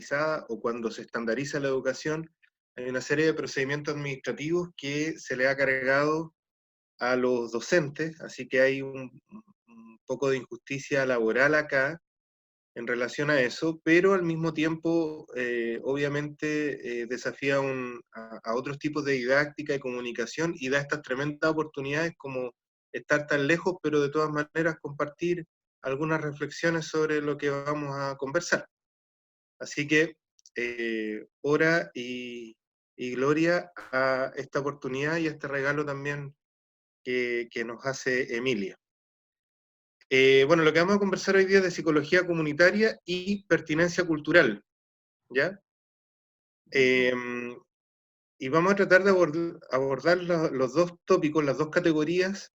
estandarizada, o cuando se estandariza la educación, hay una serie de procedimientos administrativos que se le ha cargado a los docentes, así que hay un poco de injusticia laboral acá en relación a eso, pero al mismo tiempo, obviamente, desafía a otros tipos de didáctica y comunicación y da estas tremendas oportunidades como estar tan lejos, pero de todas maneras compartir algunas reflexiones sobre lo que vamos a conversar. Así que, hora y gloria a esta oportunidad y a este regalo también que nos hace Emilia. Bueno, lo que vamos a conversar hoy día es de psicología comunitaria y pertinencia cultural, ¿ya? Y vamos a tratar de abordar los dos tópicos, las dos categorías,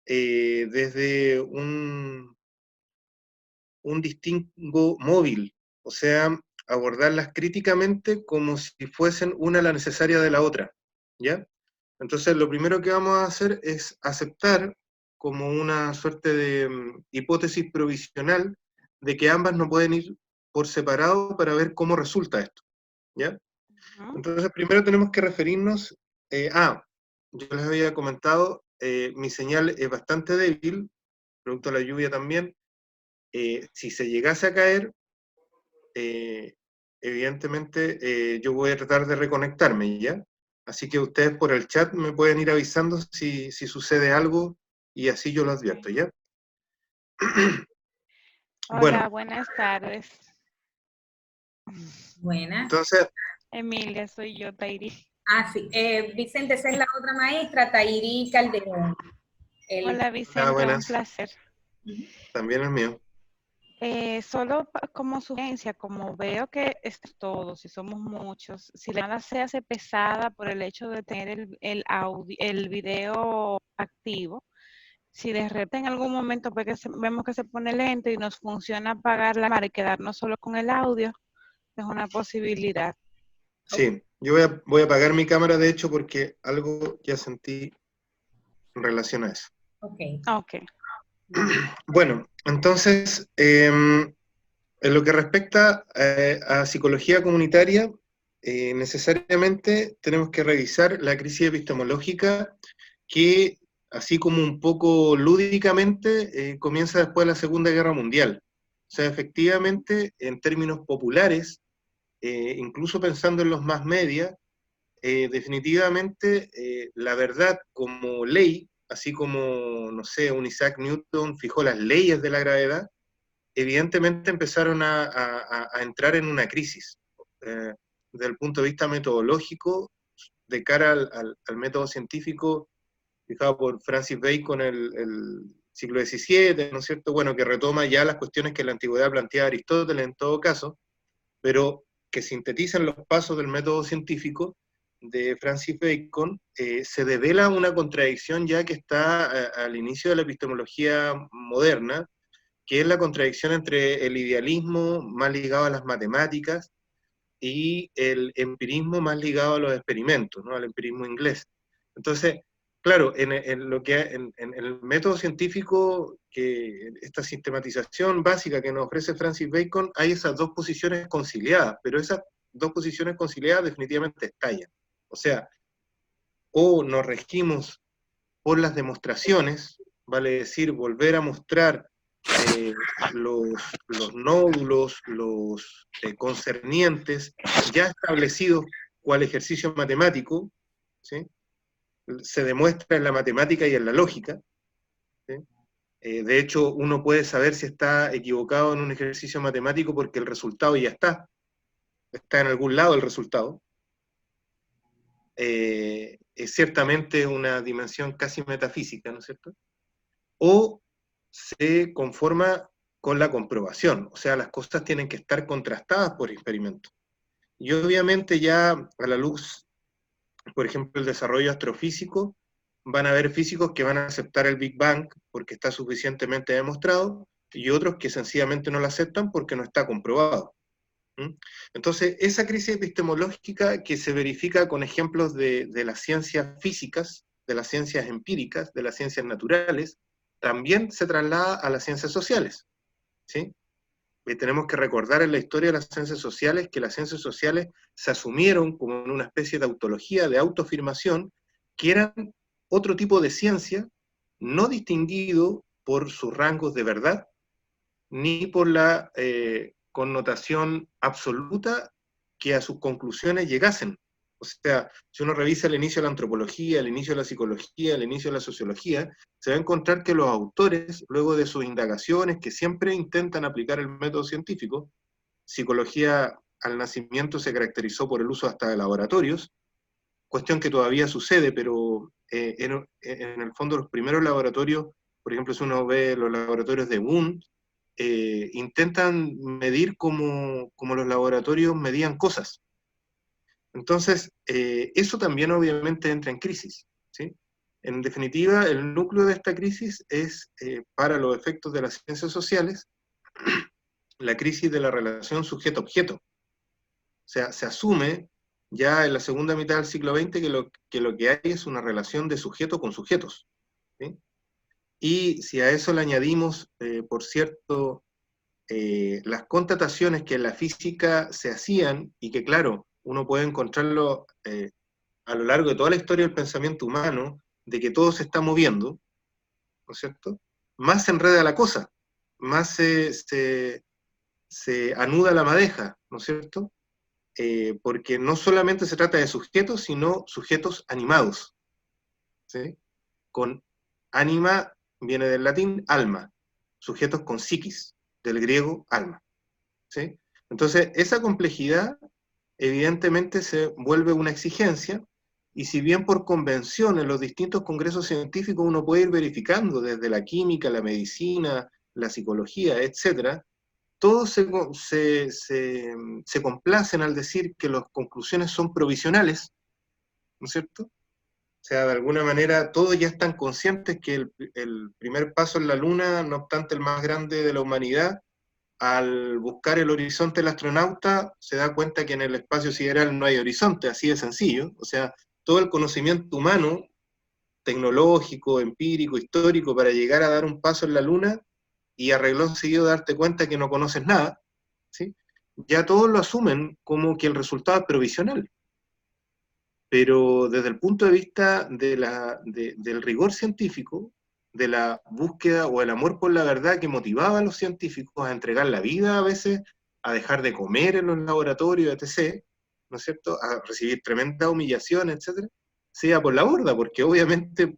desde un distingo móvil, o sea, abordarlas críticamente como si fuesen una la necesaria de la otra, ¿ya? Entonces, lo primero que vamos a hacer es aceptar como una suerte de hipótesis provisional de que ambas no pueden ir por separado para ver cómo resulta esto, ¿ya? Entonces, primero tenemos que referirnos yo les había comentado, mi señal es bastante débil, producto de la lluvia también. Si se llegase a caer, eh, evidentemente yo voy a tratar de reconectarme, ¿ya? Así que ustedes por el chat me pueden ir avisando si sucede algo y así yo lo advierto, ¿ya? Hola, Bueno, buenas tardes. Buenas. entonces, Emilia, soy yo, Tairi. Sí. Vicente, esa es la otra maestra, Tairi Calderón. Hola, Vicente, un buenas, placer. también es mío. Solo como sugerencia, como veo que todos, si somos muchos, si la llamada se hace pesada por el hecho de tener el video activo, si de repente en algún momento vemos que se pone lento y nos funciona apagar la cámara y quedarnos solo con el audio, es una posibilidad. Sí, yo voy a apagar mi cámara, de hecho, porque algo ya sentí en relación a eso. Ok. Bueno, entonces, en lo que respecta a psicología comunitaria, necesariamente tenemos que revisar la crisis epistemológica que, así como un poco lúdicamente, comienza después de la Segunda Guerra Mundial. O sea, efectivamente, en términos populares, incluso pensando en los más media, definitivamente la verdad como ley, así como, no sé, un Isaac Newton fijó las leyes de la gravedad, evidentemente empezaron a entrar en una crisis. Desde el punto de vista metodológico, de cara al método científico fijado por Francis Bacon el siglo XVII, ¿no es cierto? Bueno, que retoma ya las cuestiones que en la antigüedad planteaba Aristóteles en todo caso, pero que sintetizan los pasos del método científico de Francis Bacon, se devela una contradicción ya que está al inicio de la epistemología moderna, que es la contradicción entre el idealismo más ligado a las matemáticas y el empirismo más ligado a los experimentos, ¿no? Al empirismo inglés. Entonces, claro, en el método científico, esta sistematización básica que nos ofrece Francis Bacon, hay esas dos posiciones conciliadas, pero esas dos posiciones conciliadas definitivamente estallan. O sea, o nos regimos por las demostraciones, vale decir, volver a mostrar los nódulos, los concernientes ya establecidos cual ejercicio matemático, ¿sí? Se demuestra en la matemática y en la lógica. ¿Sí? De hecho, uno puede saber si está equivocado en un ejercicio matemático porque el resultado ya está en algún lado el resultado. Es ciertamente una dimensión casi metafísica, ¿no es cierto? O se conforma con la comprobación, o sea, las cosas tienen que estar contrastadas por experimentos. Y obviamente ya a la luz, por ejemplo, el desarrollo astrofísico, van a haber físicos que van a aceptar el Big Bang porque está suficientemente demostrado, y otros que sencillamente no lo aceptan porque no está comprobado. Entonces, esa crisis epistemológica que se verifica con ejemplos de las ciencias físicas, de las ciencias empíricas, de las ciencias naturales, también se traslada a las ciencias sociales, ¿sí? tenemos que recordar en la historia de las ciencias sociales que las ciencias sociales se asumieron como en una especie de autología, de autoafirmación, que eran otro tipo de ciencia, no distinguido por sus rangos de verdad, ni por la connotación absoluta que a sus conclusiones llegasen. O sea, si uno revisa el inicio de la antropología, el inicio de la psicología, el inicio de la sociología, se va a encontrar que los autores, luego de sus indagaciones, que siempre intentan aplicar el método científico, psicología al nacimiento se caracterizó por el uso hasta de laboratorios, cuestión que todavía sucede, pero en el fondo los primeros laboratorios, por ejemplo, si uno ve los laboratorios de Wundt, intentan medir como los laboratorios medían cosas. Entonces, eso también obviamente entra en crisis, ¿sí? En definitiva, el núcleo de esta crisis es, para los efectos de las ciencias sociales, la crisis de la relación sujeto-objeto. O sea, se asume ya en la segunda mitad del siglo XX que lo que hay es una relación de sujeto con sujetos, ¿sí? Y si a eso le añadimos, por cierto, las constataciones que en la física se hacían, y que claro, uno puede encontrarlo a lo largo de toda la historia del pensamiento humano, de que todo se está moviendo, ¿no es cierto? Más se enreda la cosa, más se anuda la madeja, ¿no es cierto? Porque no solamente se trata de sujetos, sino sujetos animados, ¿sí? Con ánima viene del latín alma, sujetos con psiquis, del griego alma, ¿sí? Entonces, esa complejidad evidentemente se vuelve una exigencia, y si bien por convención en los distintos congresos científicos uno puede ir verificando desde la química, la medicina, la psicología, etcétera, todos se complacen al decir que las conclusiones son provisionales, ¿no es cierto? O sea, de alguna manera todos ya están conscientes que el primer paso en la Luna, no obstante el más grande de la humanidad, al buscar el horizonte del astronauta, se da cuenta que en el espacio sideral no hay horizonte, así de sencillo. O sea, todo el conocimiento humano, tecnológico, empírico, histórico, para llegar a dar un paso en la Luna, y arregló seguido darte cuenta que no conoces nada, ¿sí? Ya todos lo asumen como que el resultado es provisional. Pero desde el punto de vista del rigor científico, de la búsqueda o el amor por la verdad que motivaba a los científicos a entregar la vida a veces, a dejar de comer en los laboratorios, etc., ¿no es cierto?, a recibir tremenda humillación, etc., se iba por la borda, porque obviamente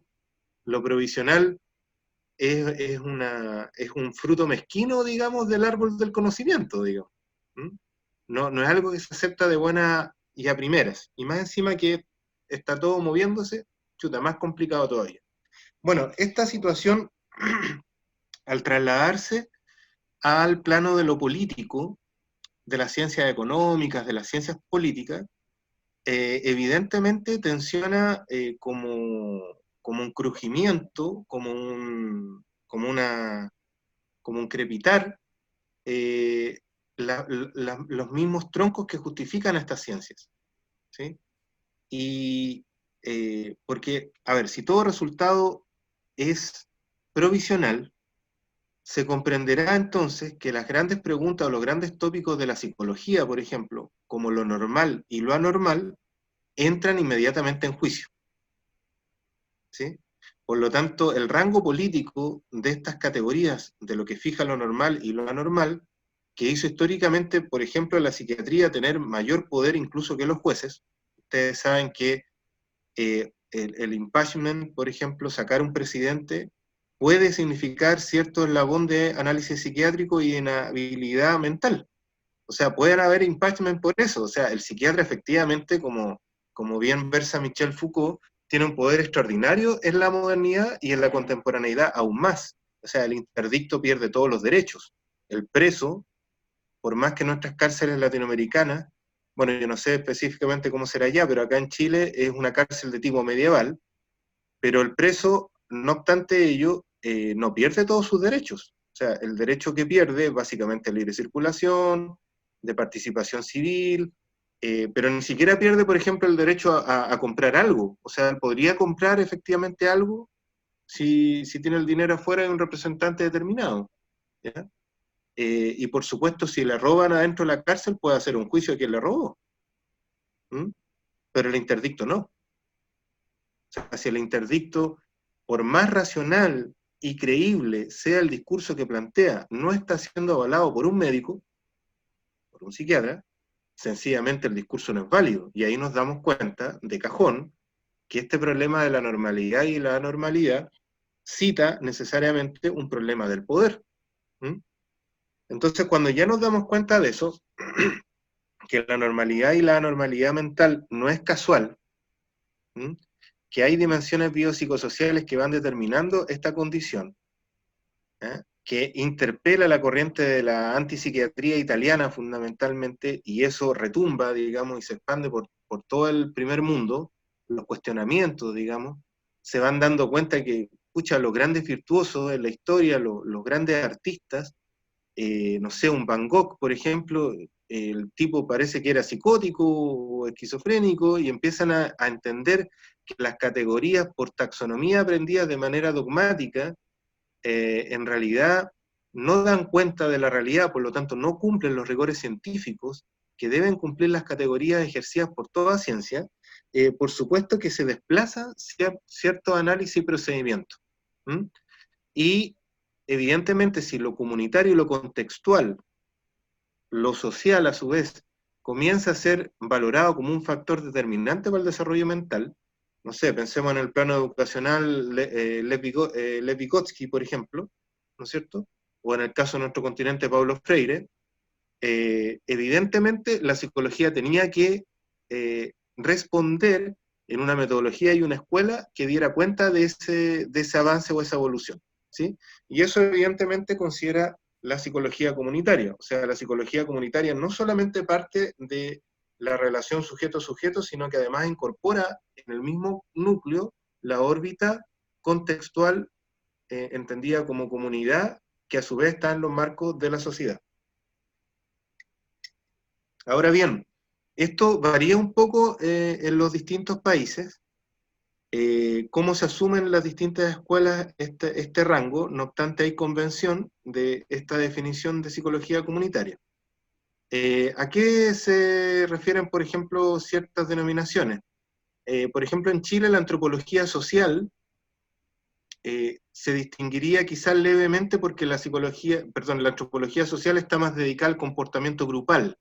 lo provisional es un fruto mezquino, digamos, del árbol del conocimiento, digamos. ¿Mm? No es algo que se acepta de buena y a primeras, y más encima que está todo moviéndose, chuta, más complicado todavía. Bueno, esta situación, al trasladarse al plano de lo político, de las ciencias económicas, de las ciencias políticas, evidentemente tensiona como un crujimiento, como un crepitar, eh, los mismos troncos que justifican estas ciencias, ¿sí? Y porque, a ver, si todo resultado es provisional, se comprenderá entonces que las grandes preguntas o los grandes tópicos de la psicología, por ejemplo, como lo normal y lo anormal, entran inmediatamente en juicio, ¿sí? Por lo tanto, el rango político de estas categorías, de lo que fija lo normal y lo anormal, que hizo históricamente, por ejemplo, la psiquiatría tener mayor poder incluso que los jueces. Ustedes saben que el impeachment, por ejemplo, sacar un presidente, puede significar cierto eslabón de análisis psiquiátrico y inhabilidad mental. O sea, pueden haber impeachment por eso. O sea, el psiquiatra efectivamente, como bien versa Michel Foucault, tiene un poder extraordinario en la modernidad y en la contemporaneidad aún más. O sea, el interdicto pierde todos los derechos. El preso, por más que nuestras cárceles latinoamericanas, bueno, yo no sé específicamente cómo será allá, pero acá en Chile es una cárcel de tipo medieval, pero el preso, no obstante ello, no pierde todos sus derechos. O sea, el derecho que pierde es básicamente libre circulación, de participación civil, pero ni siquiera pierde, por ejemplo, el derecho a comprar algo. O sea, podría comprar efectivamente algo si tiene el dinero afuera de un representante determinado, ¿ya? y por supuesto, si le roban adentro de la cárcel, puede hacer un juicio a quien le robó. ¿Mm? Pero el interdicto no. O sea, si el interdicto, por más racional y creíble sea el discurso que plantea, no está siendo avalado por un médico, por un psiquiatra, sencillamente el discurso no es válido. Y ahí nos damos cuenta, de cajón, que este problema de la normalidad y la anormalidad cita necesariamente un problema del poder. ¿Mm? Entonces, cuando ya nos damos cuenta de eso, que la normalidad y la anormalidad mental no es casual, ¿Mm? Que hay dimensiones biopsicosociales que van determinando esta condición, que interpela la corriente de la antipsiquiatría italiana fundamentalmente, y eso retumba, digamos, y se expande por todo el primer mundo, los cuestionamientos, digamos, se van dando cuenta que, escucha, los grandes virtuosos en la historia, los grandes artistas, no sé, un Van Gogh, por ejemplo, el tipo parece que era psicótico o esquizofrénico, y empiezan a entender que las categorías por taxonomía aprendidas de manera dogmática, en realidad no dan cuenta de la realidad, por lo tanto no cumplen los rigores científicos que deben cumplir las categorías ejercidas por toda ciencia. Por supuesto que se desplaza cierto análisis y procedimiento. ¿Mm? Y evidentemente si lo comunitario y lo contextual, lo social a su vez, comienza a ser valorado como un factor determinante para el desarrollo mental, no sé, pensemos en el plano educacional Lev Vygotsky, por ejemplo, ¿no es cierto? O en el caso de nuestro continente, Paulo Freire, evidentemente la psicología tenía que responder en una metodología y una escuela que diera cuenta de ese avance o esa evolución, ¿sí? Y eso evidentemente considera la psicología comunitaria. O sea, la psicología comunitaria no solamente parte de la relación sujeto-sujeto, sino que además incorpora en el mismo núcleo la órbita contextual, entendida como comunidad, que a su vez está en los marcos de la sociedad. Ahora bien, esto varía un poco en los distintos países, cómo se asumen las distintas escuelas este rango. No obstante, hay convención de esta definición de psicología comunitaria. ¿A qué se refieren, por ejemplo, ciertas denominaciones? Por ejemplo, en Chile la antropología social se distinguiría quizás levemente porque la antropología social está más dedicada al comportamiento grupal,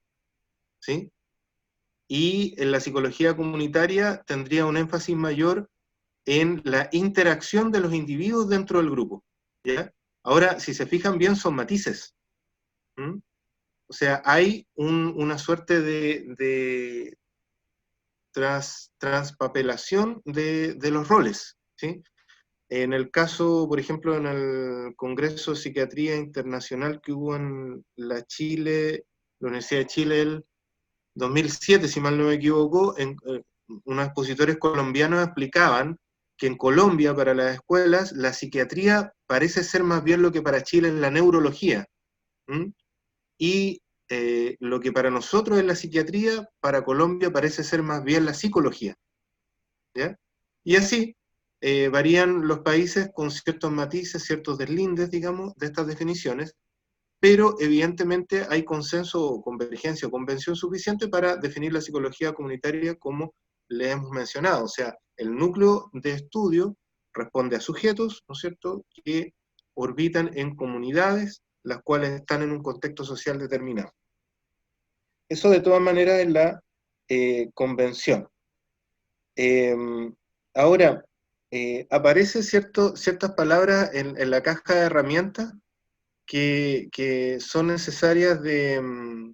¿sí? Y en la psicología comunitaria tendría un énfasis mayor en la interacción de los individuos dentro del grupo, ¿ya? Ahora, si se fijan bien, son matices. ¿Mm? O sea, hay una suerte de transpapelación de los roles, ¿sí? En el caso, por ejemplo, en el Congreso de Psiquiatría Internacional que hubo en la Universidad de Chile el 2007, si mal no me equivoco, unos expositores colombianos explicaban que en Colombia, para las escuelas, la psiquiatría parece ser más bien lo que para Chile es la neurología. ¿Mm? Y lo que para nosotros es la psiquiatría, para Colombia parece ser más bien la psicología. ¿Ya? Y así varían los países con ciertos matices, ciertos deslindes, digamos, de estas definiciones, pero evidentemente hay consenso o convergencia o convención suficiente para definir la psicología comunitaria como le hemos mencionado. O sea, el núcleo de estudio responde a sujetos, ¿no es cierto?, que orbitan en comunidades, las cuales están en un contexto social determinado. Eso de todas maneras es la convención. Ahora, aparecen ciertas palabras en la caja de herramientas que son necesarias de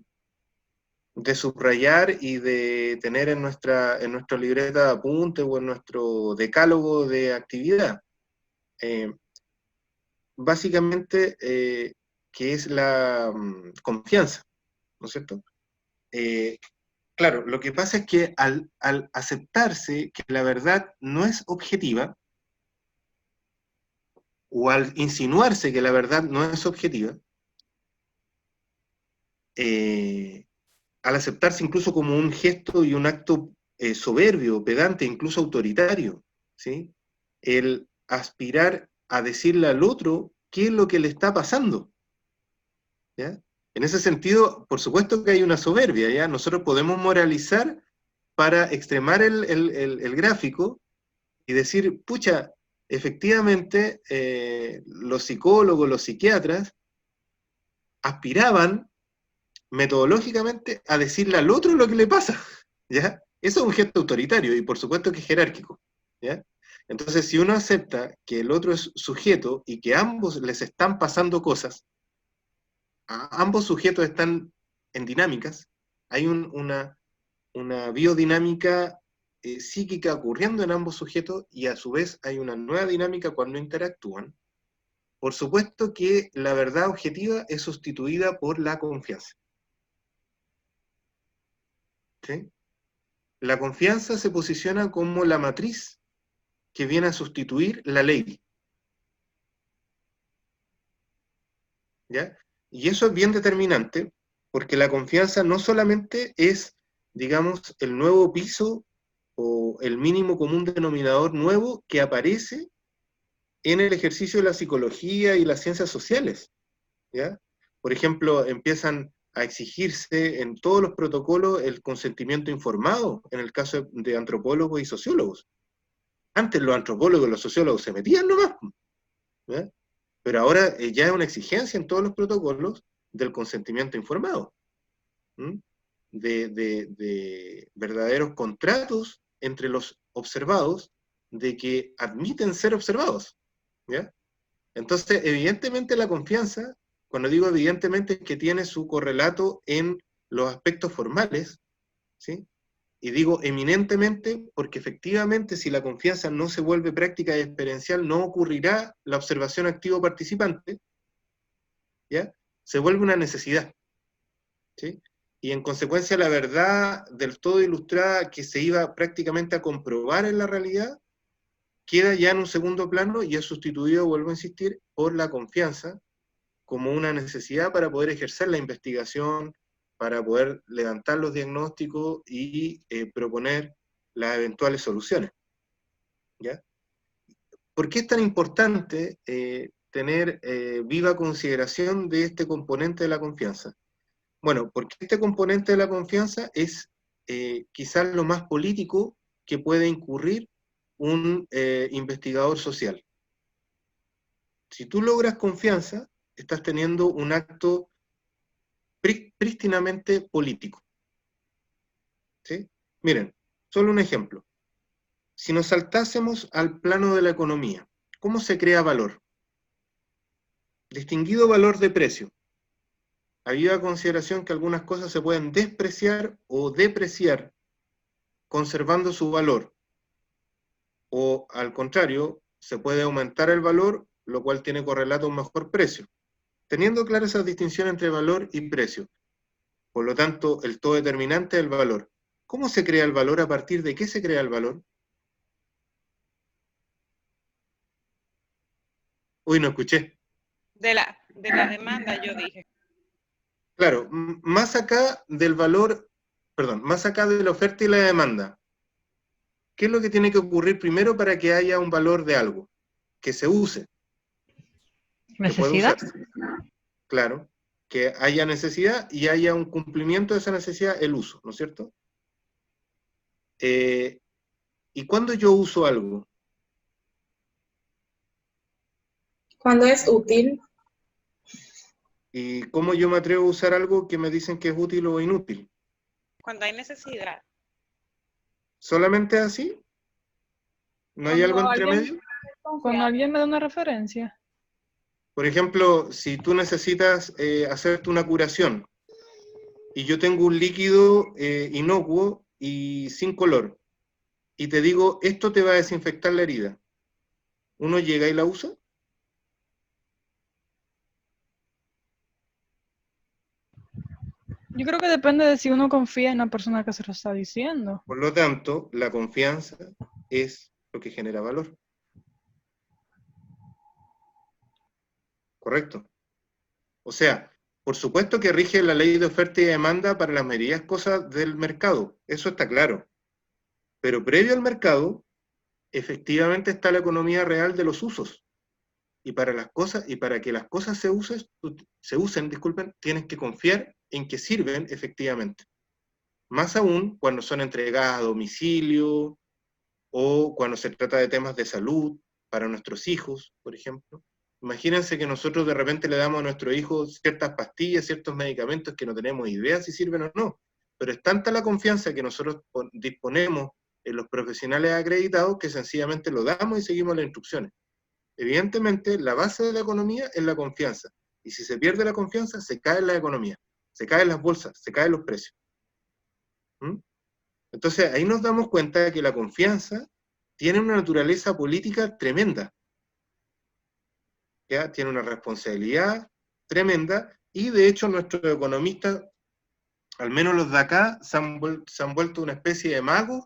subrayar y de tener en nuestra libreta de apunte o en nuestro decálogo de actividad. Básicamente, que es la confianza, ¿no es cierto? Claro, lo que pasa es que al aceptarse que la verdad no es objetiva, o al insinuarse que la verdad no es objetiva, al aceptarse incluso como un gesto y un acto soberbio, pedante, incluso autoritario, ¿sí? El aspirar a decirle al otro qué es lo que le está pasando. ¿ya? En ese sentido, por supuesto que hay una soberbia, ¿ya? Nosotros podemos moralizar para extremar el gráfico y decir, pucha, efectivamente, los psicólogos, los psiquiatras, aspiraban metodológicamente a decirle al otro lo que le pasa, ¿ya? Eso es un gesto autoritario y por supuesto que es jerárquico, ¿ya? Entonces, si uno acepta que el otro es sujeto y que a ambos les están pasando cosas, ambos sujetos están en dinámicas, hay una biodinámica psíquica ocurriendo en ambos sujetos y a su vez hay una nueva dinámica cuando interactúan. Por supuesto que la verdad objetiva es sustituida por la confianza. ¿Sí? La confianza se posiciona como la matriz que viene a sustituir la ley. ¿Ya? Y eso es bien determinante, porque la confianza no solamente es, digamos, el nuevo piso o el mínimo común denominador nuevo que aparece en el ejercicio de la psicología y las ciencias sociales, ¿ya? Por ejemplo, empiezan a exigirse en todos los protocolos el consentimiento informado, en el caso de antropólogos y sociólogos. Antes los antropólogos y los sociólogos se metían nomás, ¿ya? Pero ahora ya es una exigencia en todos los protocolos del consentimiento informado, de verdaderos contratos entre los observados de que admiten ser observados, ¿ya? Entonces, evidentemente la confianza, cuando digo evidentemente, es que tiene su correlato en los aspectos formales, ¿sí? Y digo eminentemente porque efectivamente si la confianza no se vuelve práctica y experiencial, no ocurrirá la observación activo-participante, ¿ya? Se vuelve una necesidad, ¿sí? Y en consecuencia la verdad del todo ilustrada que se iba prácticamente a comprobar en la realidad, queda ya en un segundo plano y es sustituido, vuelvo a insistir, por la confianza como una necesidad para poder ejercer la investigación, para poder levantar los diagnósticos y proponer las eventuales soluciones, ¿ya? ¿Por qué es tan importante tener viva consideración de este componente de la confianza? Bueno, porque este componente de la confianza es quizás lo más político que puede incurrir un investigador social. Si tú logras confianza, estás teniendo un acto prístinamente político, ¿sí? Miren, solo un ejemplo. Si nos saltásemos al plano de la economía, ¿cómo se crea valor? Distinguido valor de precio. Había consideración que algunas cosas se pueden despreciar o depreciar conservando su valor. O al contrario, se puede aumentar el valor, lo cual tiene correlato a un mejor precio. Teniendo clara esa distinción entre valor y precio. Por lo tanto, el todo determinante es el valor. ¿Cómo se crea el valor? ¿A partir de qué se crea el valor? Uy, no escuché. De la demanda, yo dije. Claro, más acá del valor, perdón, más acá de la oferta y la demanda. ¿Qué es lo que tiene que ocurrir primero para que haya un valor de algo? Que se use. Que pueda ¿Necesidad? usarse. Claro, que haya necesidad y haya un cumplimiento de esa necesidad, el uso, ¿no es cierto? ¿Y cuándo yo uso algo? Cuando es útil. ¿Y cómo yo me atrevo a usar algo que me dicen que es útil o inútil? Cuando hay necesidad. ¿Solamente así? ¿No hay algo entre medio? Cuando alguien me da una referencia. Por ejemplo, si tú necesitas hacerte una curación y yo tengo un líquido inocuo y sin color, y te digo, esto te va a desinfectar la herida, ¿uno llega y la usa? Yo creo que depende de si uno confía en la persona que se lo está diciendo. Por lo tanto, la confianza es lo que genera valor. ¿Correcto? O sea, por supuesto que rige la ley de oferta y demanda para las medidas cosas del mercado, eso está claro. Pero previo al mercado, efectivamente está la economía real de los usos. y para que las cosas se usen, disculpen, tienes que confiar en que sirven efectivamente. Más aún cuando son entregadas a domicilio, o cuando se trata de temas de salud para nuestros hijos, por ejemplo. Imagínense que nosotros de repente le damos a nuestro hijo ciertas pastillas, ciertos medicamentos que no tenemos idea si sirven o no, pero es tanta la confianza que nosotros disponemos en los profesionales acreditados que sencillamente lo damos y seguimos las instrucciones. Evidentemente, la base de la economía es la confianza, y si se pierde la confianza, se cae la economía, se caen las bolsas, se caen los precios. ¿Mm? Entonces, ahí nos damos cuenta de que la confianza tiene una naturaleza política tremenda, ¿ya? Tiene una responsabilidad tremenda, y de hecho nuestros economistas, al menos los de acá, se han vuelto una especie de magos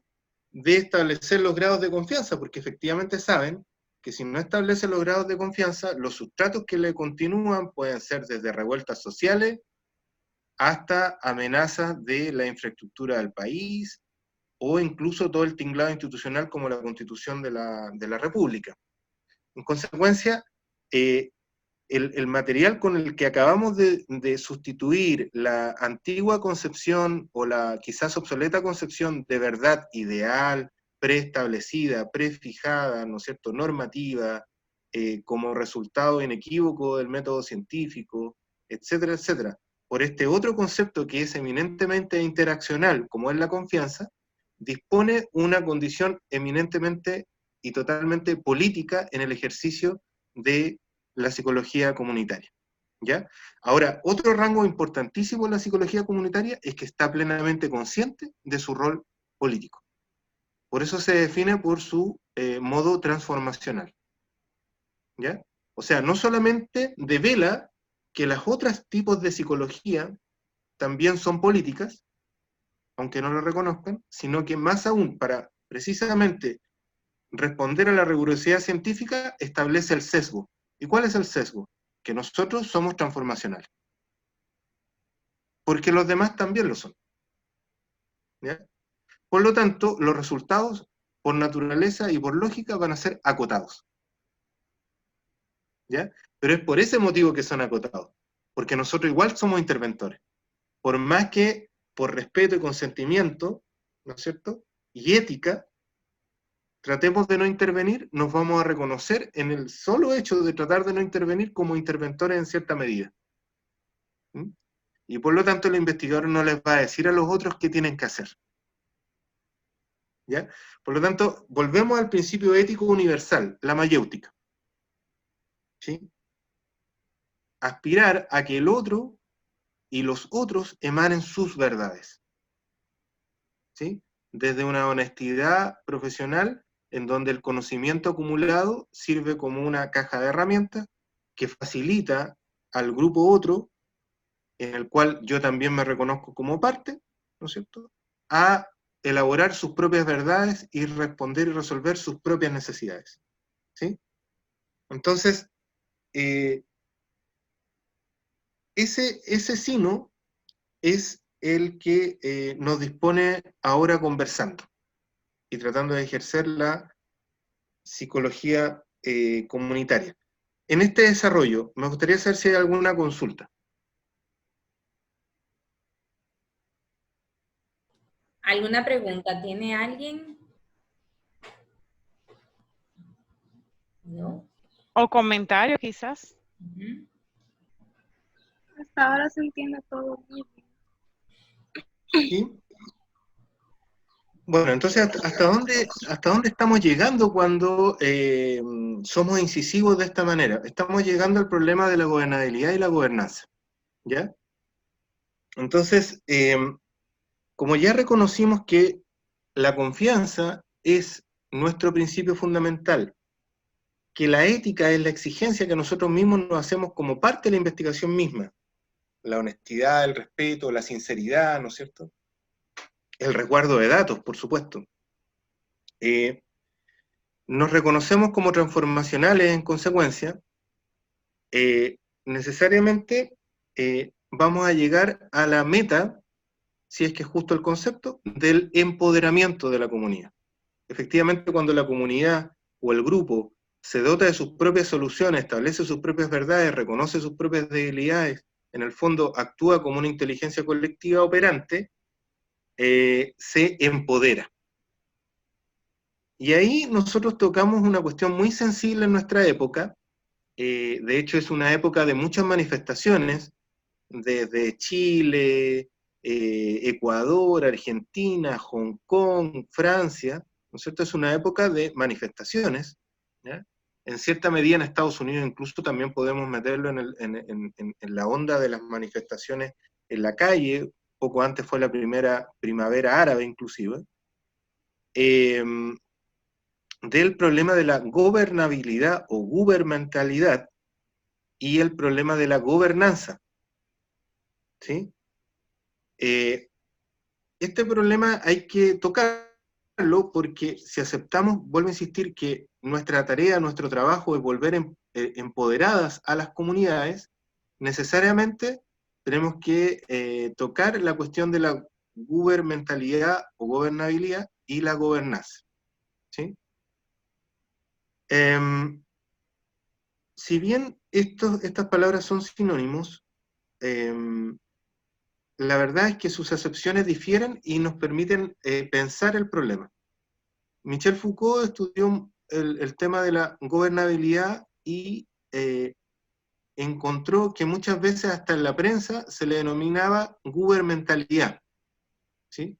de establecer los grados de confianza, porque efectivamente saben que si no establecen los grados de confianza, los sustratos que le continúan pueden ser desde revueltas sociales hasta amenazas de la infraestructura del país, o incluso todo el tinglado institucional como la Constitución de la República. En consecuencia, el material con el que acabamos de sustituir la antigua concepción, o la quizás obsoleta concepción de verdad ideal, preestablecida, prefijada, ¿no es cierto?, normativa, como resultado inequívoco del método científico, etcétera, etcétera, por este otro concepto que es eminentemente interaccional, como es la confianza, dispone una condición eminentemente y totalmente política en el ejercicio de la psicología comunitaria, ¿ya? Ahora, otro rango importantísimo en la psicología comunitaria es que está plenamente consciente de su rol político. Por eso se define por su modo transformacional, ¿ya? O sea, no solamente devela que los otros tipos de psicología también son políticas, aunque no lo reconozcan, sino que más aún, para precisamente responder a la rigurosidad científica, establece el sesgo. ¿Y cuál es el sesgo? Que nosotros somos transformacionales. Porque los demás también lo son, ¿ya? Por lo tanto, los resultados, por naturaleza y por lógica, van a ser acotados, ¿ya? Pero es por ese motivo que son acotados. Porque nosotros igual somos interventores. Por más que, por respeto y consentimiento, ¿no es cierto?, y ética, tratemos de no intervenir, nos vamos a reconocer en el solo hecho de tratar de no intervenir como interventores en cierta medida. ¿Mm? Y por lo tanto el investigador no les va a decir a los otros qué tienen que hacer, ¿ya? Por lo tanto, volvemos al principio ético universal, la mayéutica, ¿sí? Aspirar a que el otro y los otros emanen sus verdades, ¿sí? Desde una honestidad profesional, en donde el conocimiento acumulado sirve como una caja de herramientas que facilita al grupo otro, en el cual yo también me reconozco como parte, ¿no es cierto?, a elaborar sus propias verdades y responder y resolver sus propias necesidades, ¿sí? Entonces, ese sino es el que nos dispone ahora conversando y tratando de ejercer la psicología comunitaria. En este desarrollo, me gustaría saber si hay alguna consulta. ¿Alguna pregunta tiene alguien? ¿No? O comentario quizás. Ujú. Hasta ahora se entiende todo muy bien. ¿Sí? Bueno, entonces, ¿hasta dónde estamos llegando cuando somos incisivos de esta manera? Estamos llegando al problema de la gobernabilidad y la gobernanza, ¿ya? Entonces, como ya reconocimos que la confianza es nuestro principio fundamental, que la ética es la exigencia que nosotros mismos nos hacemos como parte de la investigación misma, la honestidad, el respeto, la sinceridad, ¿no es cierto?, el resguardo de datos, por supuesto. Nos reconocemos como transformacionales en consecuencia, necesariamente vamos a llegar a la meta, si es que es justo el concepto, del empoderamiento de la comunidad. Efectivamente, cuando la comunidad o el grupo se dota de sus propias soluciones, establece sus propias verdades, reconoce sus propias debilidades, en el fondo actúa como una inteligencia colectiva operante, se empodera. Y ahí nosotros tocamos una cuestión muy sensible en nuestra época. De hecho es una época de muchas manifestaciones, desde Chile, Ecuador, Argentina, Hong Kong, Francia, ¿no es cierto? Es una época de manifestaciones, ¿ya? En cierta medida en Estados Unidos incluso también podemos meterlo en la onda de las manifestaciones en la calle, poco antes fue la primera primavera árabe inclusive, del problema de la gobernabilidad o gubernamentalidad y el problema de la gobernanza, ¿sí? Este problema hay que tocarlo porque si aceptamos, vuelvo a insistir, que nuestra tarea, nuestro trabajo es volver empoderadas a las comunidades, necesariamente tenemos que tocar la cuestión de la gubernamentalidad o gobernabilidad y la gobernanza, ¿sí? Si bien estas palabras son sinónimos, la verdad es que sus acepciones difieren y nos permiten pensar el problema. Michel Foucault estudió el tema de la gobernabilidad y encontró que muchas veces hasta en la prensa se le denominaba gubernamentalidad, ¿sí?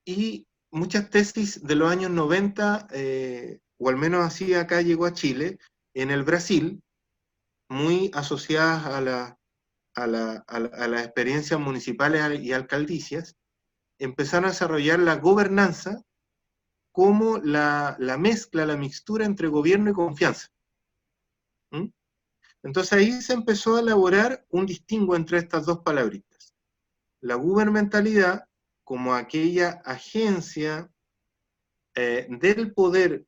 Y muchas tesis de los años 90, o al menos así acá llegó a Chile, en el Brasil, muy asociadas a las experiencias municipales y alcaldicias, empezaron a desarrollar la gobernanza como la mezcla, la mixtura entre gobierno y confianza. ¿Mm? Entonces ahí se empezó a elaborar un distingo entre estas dos palabritas. La gubernamentalidad como aquella agencia del poder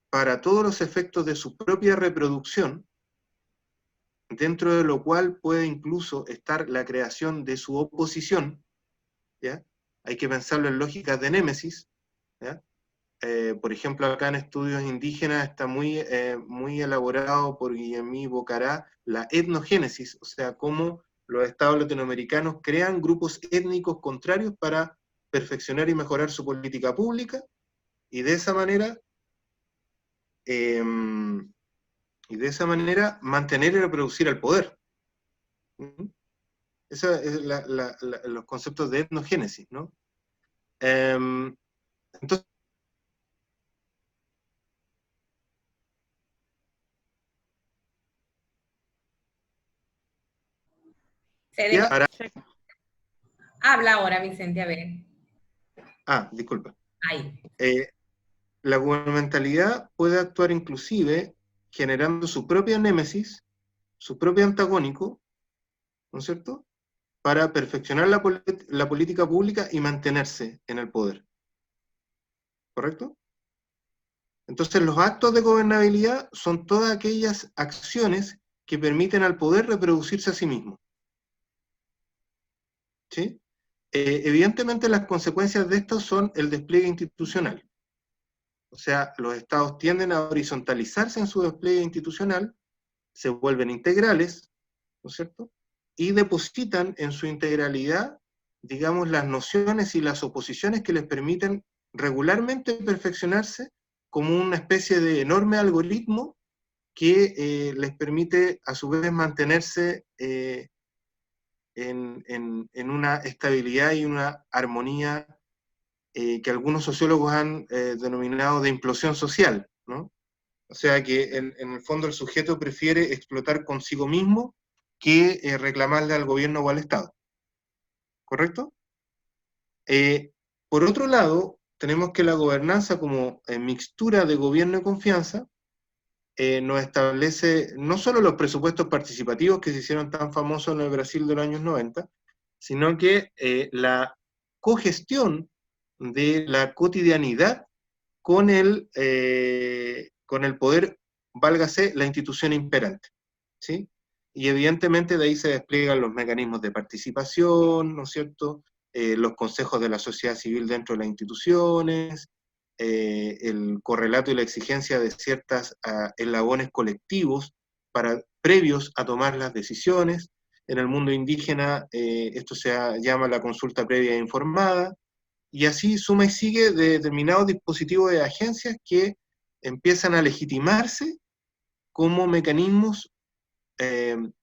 para todos los efectos de su propia reproducción, dentro de lo cual puede incluso estar la creación de su oposición, ¿ya? Hay que pensarlo en lógicas de némesis, ¿ya? Por ejemplo, acá en estudios indígenas está muy elaborado por Guillemí Bocará la etnogénesis, o sea, cómo los estados latinoamericanos crean grupos étnicos contrarios para perfeccionar y mejorar su política pública, y de esa manera mantener y reproducir el poder. Esos son los conceptos de etnogénesis, ¿no? Entonces, para... Habla ahora, Vicente, a ver. Disculpa. Ahí. La gubernamentalidad puede actuar inclusive generando su propia némesis, su propio antagónico, ¿no es cierto?, para perfeccionar la política pública y mantenerse en el poder. ¿Correcto? Entonces los actos de gobernabilidad son todas aquellas acciones que permiten al poder reproducirse a sí mismo. ¿Sí? Evidentemente las consecuencias de esto son el despliegue institucional. O sea, los estados tienden a horizontalizarse en su despliegue institucional, se vuelven integrales, ¿no es cierto?, y depositan en su integralidad, digamos, las nociones y las oposiciones que les permiten regularmente perfeccionarse como una especie de enorme algoritmo que les permite a su vez mantenerse en una estabilidad y una armonía que algunos sociólogos han denominado de implosión social, ¿no? O sea que en el fondo el sujeto prefiere explotar consigo mismo que reclamarle al gobierno o al Estado. ¿Correcto? Por otro lado, tenemos que la gobernanza como mixtura de gobierno y confianza nos establece no solo los presupuestos participativos que se hicieron tan famosos en el Brasil de los años 90, sino que la cogestión de la cotidianidad con el poder, válgase, la institución imperante, ¿sí? Y evidentemente de ahí se despliegan los mecanismos de participación, ¿no es cierto?, los consejos de la sociedad civil dentro de las instituciones, el correlato y la exigencia de ciertos eslabones colectivos previos a tomar las decisiones. En el mundo indígena esto se llama la consulta previa e informada, y así suma y sigue de determinados dispositivos de agencias que empiezan a legitimarse como mecanismos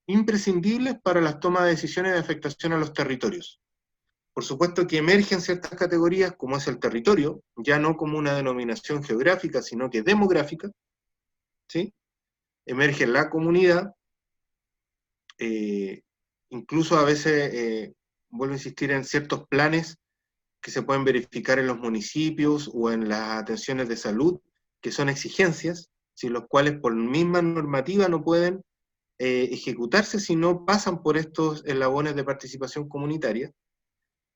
imprescindibles para las tomas de decisiones de afectación a los territorios. Por supuesto que emergen ciertas categorías, como es el territorio, ya no como una denominación geográfica, sino que demográfica, ¿sí? Emerge la comunidad, incluso a veces, vuelvo a insistir, en ciertos planes que se pueden verificar en los municipios o en las atenciones de salud, que son exigencias, ¿sí? Los cuales por misma normativa no pueden ejecutarse si no pasan por estos eslabones de participación comunitaria.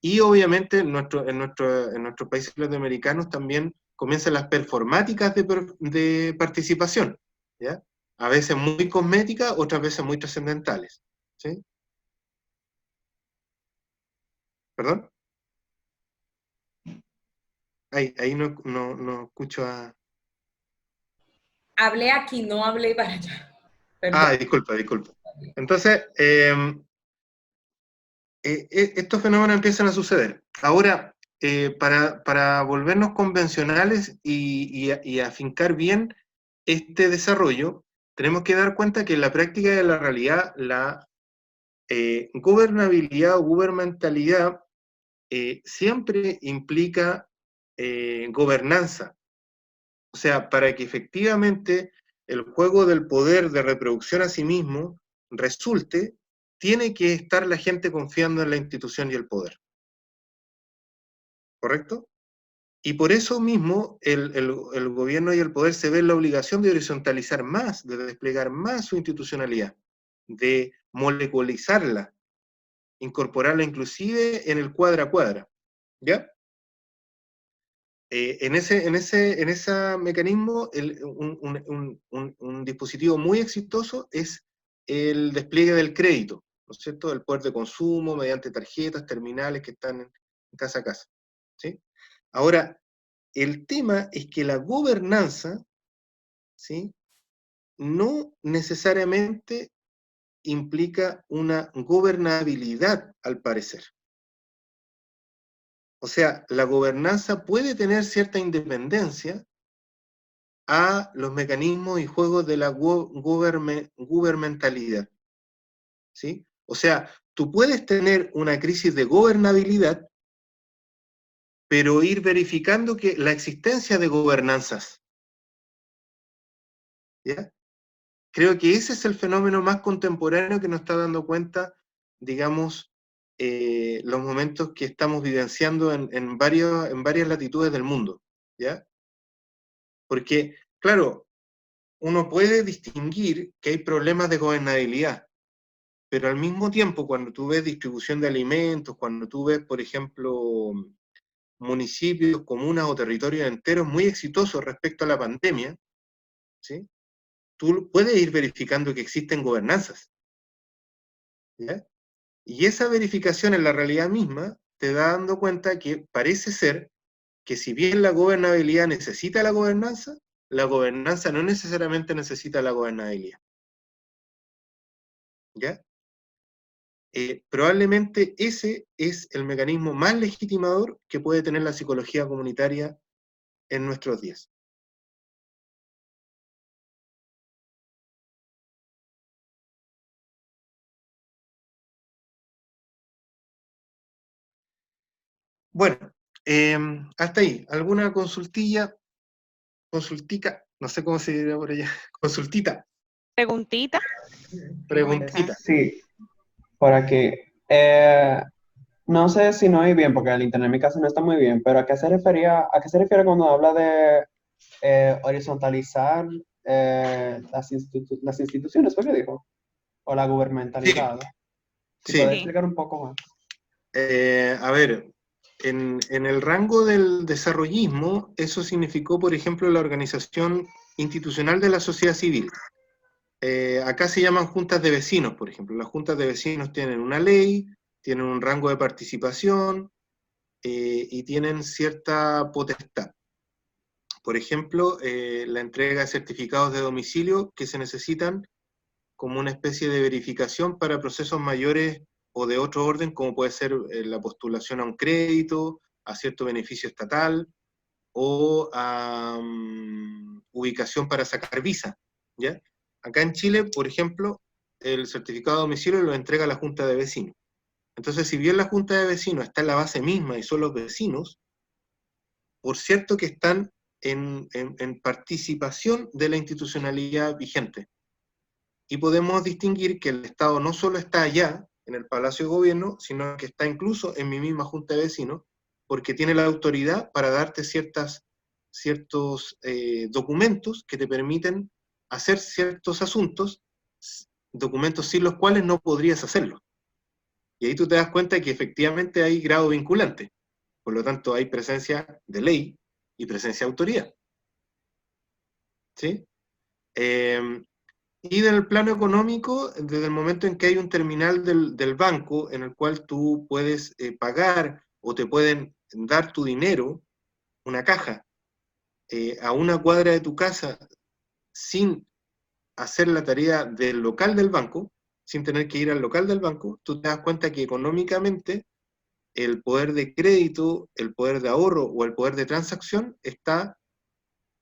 Y obviamente en nuestros países latinoamericanos también comienzan las performáticas de participación, ¿ya? A veces muy cosméticas, otras veces muy trascendentales, ¿sí? ¿Perdón? Ahí no escucho a... Hablé aquí, no hablé para allá. Perdón. Disculpa. Entonces, estos fenómenos empiezan a suceder. Ahora, para volvernos convencionales y afincar bien este desarrollo, tenemos que dar cuenta que en la práctica de la realidad, la gobernabilidad o gubernamentalidad siempre implica gobernanza. O sea, para que efectivamente el juego del poder de reproducción a sí mismo resulte, tiene que estar la gente confiando en la institución y el poder. ¿Correcto? Y por eso mismo el gobierno y el poder se ven la obligación de horizontalizar más, de desplegar más su institucionalidad, de molecularizarla, incorporarla inclusive en el cuadra a cuadra. ¿Ya? En ese mecanismo, un dispositivo muy exitoso es el despliegue del crédito, ¿no es cierto? El poder de consumo mediante tarjetas, terminales que están en casa a casa, ¿sí? Ahora, el tema es que la gobernanza, ¿sí? No necesariamente implica una gobernabilidad, al parecer. O sea, la gobernanza puede tener cierta independencia a los mecanismos y juegos de la gubernamentalidad, ¿sí? O sea, tú puedes tener una crisis de gobernabilidad, pero ir verificando que la existencia de gobernanzas, ¿ya? Creo que ese es el fenómeno más contemporáneo que nos está dando cuenta, digamos, los momentos que estamos vivenciando en varias latitudes del mundo, ¿ya? Porque, claro, uno puede distinguir que hay problemas de gobernabilidad, pero al mismo tiempo, cuando tú ves distribución de alimentos, cuando tú ves, por ejemplo, municipios, comunas o territorios enteros muy exitosos respecto a la pandemia, ¿sí? Tú puedes ir verificando que existen gobernanzas, ¿ya? Y esa verificación en la realidad misma te da dando cuenta que parece ser que si bien la gobernabilidad necesita la gobernanza no necesariamente necesita la gobernabilidad, ¿ya? Probablemente ese es el mecanismo más legitimador que puede tener la psicología comunitaria en nuestros días. Bueno, hasta ahí. ¿Alguna consultita? No sé cómo se diría por allá. Consultita, Preguntita. preguntita. Sí, por aquí. No sé si no oí bien, porque el internet en mi casa no está muy bien, pero a qué se refiere cuando habla de horizontalizar las instituciones? ¿Fue que dijo? O la gubernamentalidad. Si Sí. puedes Sí. explicar un poco más. A ver, en el rango del desarrollismo, eso significó, por ejemplo, la organización institucional de la sociedad civil. Acá se llaman juntas de vecinos, por ejemplo. Las juntas de vecinos tienen una ley, tienen un rango de participación y tienen cierta potestad. por ejemplo, la entrega de certificados de domicilio que se necesitan como una especie de verificación para procesos mayores o de otro orden, como puede ser la postulación a un crédito, a cierto beneficio estatal, o a ubicación para sacar visa, ¿ya? Acá en Chile, por ejemplo, el certificado de domicilio lo entrega la Junta de Vecinos. Entonces, si bien la Junta de Vecinos está en la base misma y son los vecinos, por cierto que están en participación de la institucionalidad vigente. Y podemos distinguir que el Estado no solo está allá, en el Palacio de Gobierno, sino que está incluso en mi misma Junta de Vecinos, porque tiene la autoridad para darte ciertos documentos que te permiten hacer ciertos asuntos, documentos sin los cuales no podrías hacerlo. Y ahí tú te das cuenta que efectivamente hay grado vinculante. Por lo tanto, hay presencia de ley y presencia de autoridad. ¿Sí? Y del plano económico, desde el momento en que hay un terminal del banco en el cual tú puedes pagar o te pueden dar tu dinero, una caja, a una cuadra de tu casa sin hacer la tarea del local del banco, sin tener que ir al local del banco, tú te das cuenta que económicamente el poder de crédito, el poder de ahorro o el poder de transacción está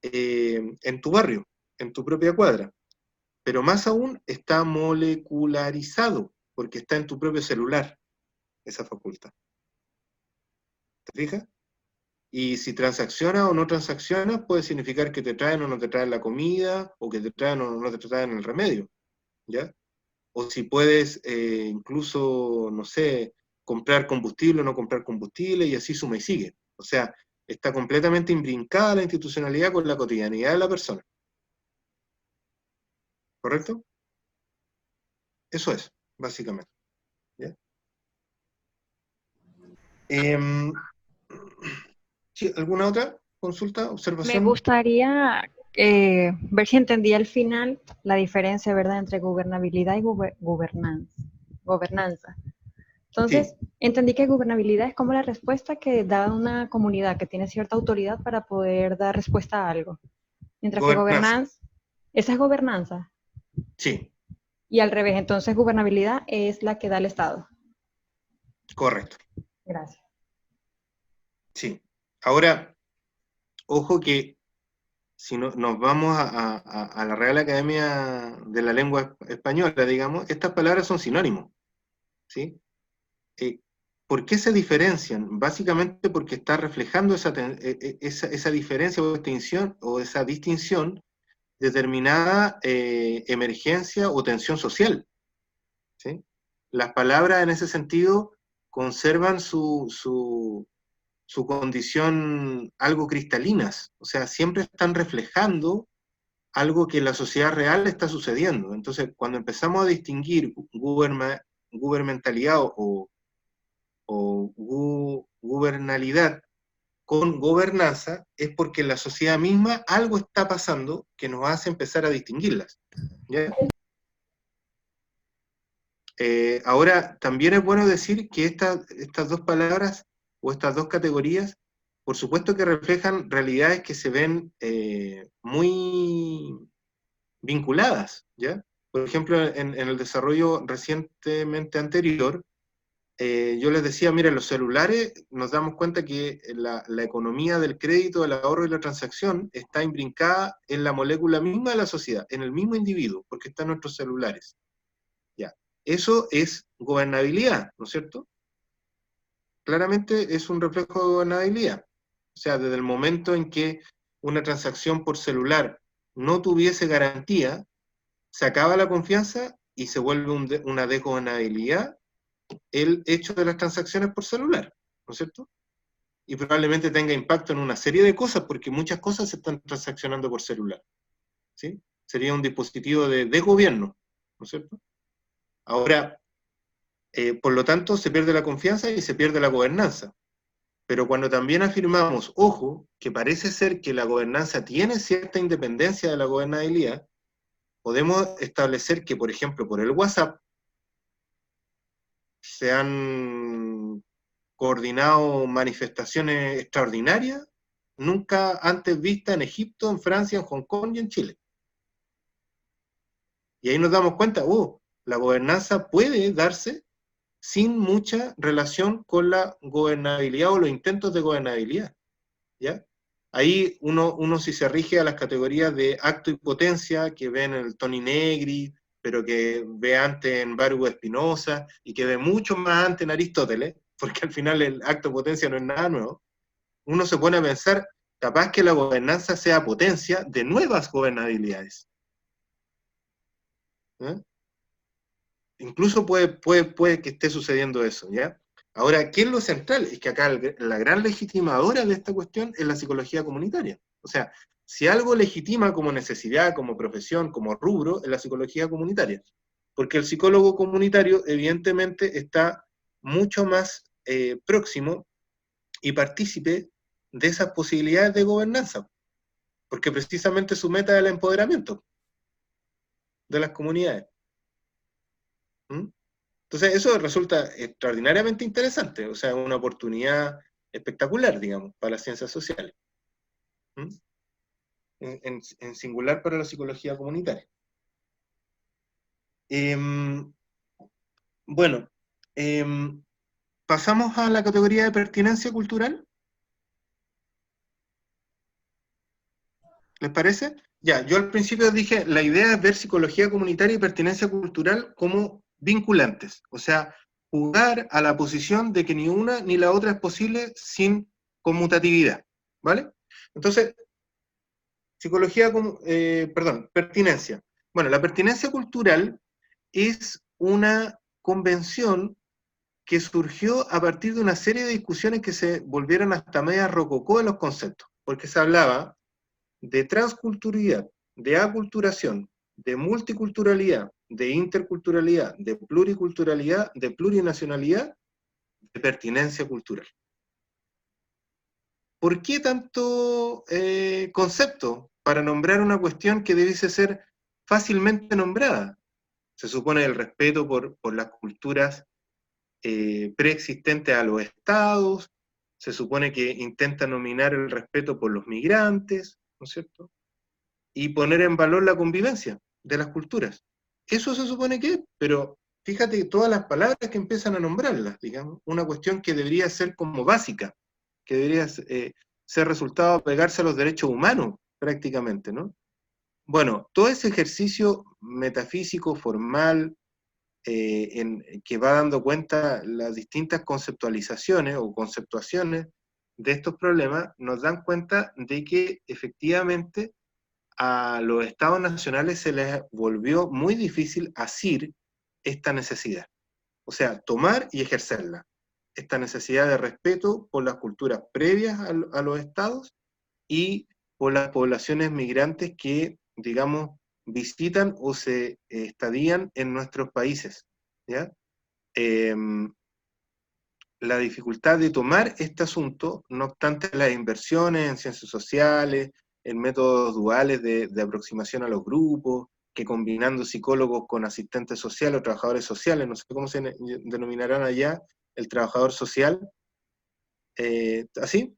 en tu barrio, en tu propia cuadra. Pero más aún está molecularizado, porque está en tu propio celular, esa facultad. ¿Te fijas? Y si transacciona o no transacciona, puede significar que te traen o no te traen la comida, o que te traen o no te traen el remedio, ¿ya? O si puedes incluso, no sé, comprar combustible o no comprar combustible, y así suma y sigue. O sea, está completamente imbrincada la institucionalidad con la cotidianidad de la persona. ¿Correcto? Eso es, básicamente. ¿Ya? ¿Sí? ¿Alguna otra consulta, Me observación? gustaría ver si entendí al final la diferencia, ¿verdad?, entre gobernabilidad y gobernanza. Entonces, Sí, entendí que gobernabilidad es como la respuesta que da una comunidad que tiene cierta autoridad para poder dar respuesta a algo. Mientras que gobernanza. gobernanza, esa es gobernanza. Sí, Y al revés, entonces gobernabilidad es la que da el Estado. correcto. Gracias. Sí. Ahora, ojo que si nos vamos a la Real Academia de la Lengua Española, digamos, estas palabras son sinónimos, ¿sí? ¿Por qué se diferencian? Básicamente porque está reflejando esa diferencia o esa distinción determinada emergencia o tensión social, ¿sí? Las palabras en ese sentido conservan su condición algo cristalinas, o sea, siempre están reflejando algo que en la sociedad real está sucediendo. Entonces, cuando empezamos a distinguir gubernamentalidad o gubernalidad con gobernanza, es porque en la sociedad misma algo está pasando que nos hace empezar a distinguirlas, ¿ya? Ahora, también es bueno decir que estas dos palabras o estas dos categorías, por supuesto que reflejan realidades que se ven muy vinculadas, ¿ya? Por ejemplo, en el desarrollo recientemente anterior, yo les decía, mira, los celulares nos damos cuenta que la economía del crédito, el ahorro y la transacción está imbrincada en la molécula misma de la sociedad, en el mismo individuo, porque están nuestros celulares. Ya. Eso es gobernabilidad, ¿no es cierto? Claramente es un reflejo de gobernabilidad. O sea, desde el momento en que una transacción por celular no tuviese garantía, se acaba la confianza y se vuelve una desgobernabilidad el hecho de las transacciones por celular, ¿no es cierto? Y probablemente tenga impacto en una serie de cosas, porque muchas cosas se están transaccionando por celular, ¿sí? Sería un dispositivo de gobierno, ¿no es cierto? Ahora, por lo tanto, se pierde la confianza y se pierde la gobernanza. Pero cuando también afirmamos, ojo, que parece ser que la gobernanza tiene cierta independencia de la gobernabilidad, podemos establecer que, por ejemplo, por el WhatsApp, se han coordinado manifestaciones extraordinarias, nunca antes vista en Egipto, en Francia, en Hong Kong y en Chile. Y ahí nos damos cuenta, la gobernanza puede darse sin mucha relación con la gobernabilidad o los intentos de gobernabilidad, ¿ya? Ahí uno si se rige a las categorías de acto y potencia, que ven el Toni Negri, pero que ve antes en Baruch Spinoza, y que ve mucho más antes en Aristóteles, porque al final el acto y potencia no es nada nuevo, uno se pone a pensar, capaz que la gobernanza sea potencia de nuevas gobernabilidades. ¿Eh? Incluso puede que esté sucediendo eso, ¿ya? Ahora, ¿qué es lo central? Es que acá la gran legitimadora de esta cuestión es la psicología comunitaria. O sea, si algo legitima como necesidad, como profesión, como rubro, es la psicología comunitaria. Porque el psicólogo comunitario, evidentemente, está mucho más próximo y partícipe de esas posibilidades de gobernanza. Porque precisamente su meta es el empoderamiento de las comunidades. ¿Mm? Entonces, eso resulta extraordinariamente interesante, o sea, una oportunidad espectacular, digamos, para las ciencias sociales. ¿Mm? En singular para la psicología comunitaria. Bueno, pasamos a la categoría de pertinencia cultural. ¿Les parece? Ya, yo al principio dije, la idea es ver psicología comunitaria y pertinencia cultural como vinculantes, o sea, jugar a la posición de que ni una ni la otra es posible sin conmutatividad, ¿vale? Entonces, pertinencia. Bueno, la pertinencia cultural es una convención que surgió a partir de una serie de discusiones que se volvieron hasta media rococó en los conceptos, porque se hablaba de transculturalidad, de aculturación, de multiculturalidad, de interculturalidad, de pluriculturalidad, de plurinacionalidad, de pertinencia cultural. ¿Por qué tanto concepto para nombrar una cuestión que debiese ser fácilmente nombrada? Se supone el respeto por las culturas preexistentes a los estados, se supone que intenta nominar el respeto por los migrantes, ¿no es cierto? Y poner en valor la convivencia de las culturas. Eso se supone que es, pero fíjate todas las palabras que empiezan a nombrarlas, digamos, una cuestión que debería ser como básica, que debería ser resultado de pegarse a los derechos humanos, prácticamente, ¿no? Bueno, todo ese ejercicio metafísico, formal, que va dando cuenta las distintas conceptualizaciones o conceptuaciones de estos problemas, nos dan cuenta de que efectivamente a los estados nacionales se les volvió muy difícil asir esta necesidad. O sea, tomar y ejercerla. Esta necesidad de respeto por las culturas previas a los estados y por las poblaciones migrantes que, digamos, visitan o se estadían en nuestros países, ¿ya? La dificultad de tomar este asunto, no obstante las inversiones en ciencias sociales, en métodos duales de aproximación a los grupos, que combinando psicólogos con asistentes sociales o trabajadores sociales, no sé cómo se denominarán allá, el trabajador social, ¿así?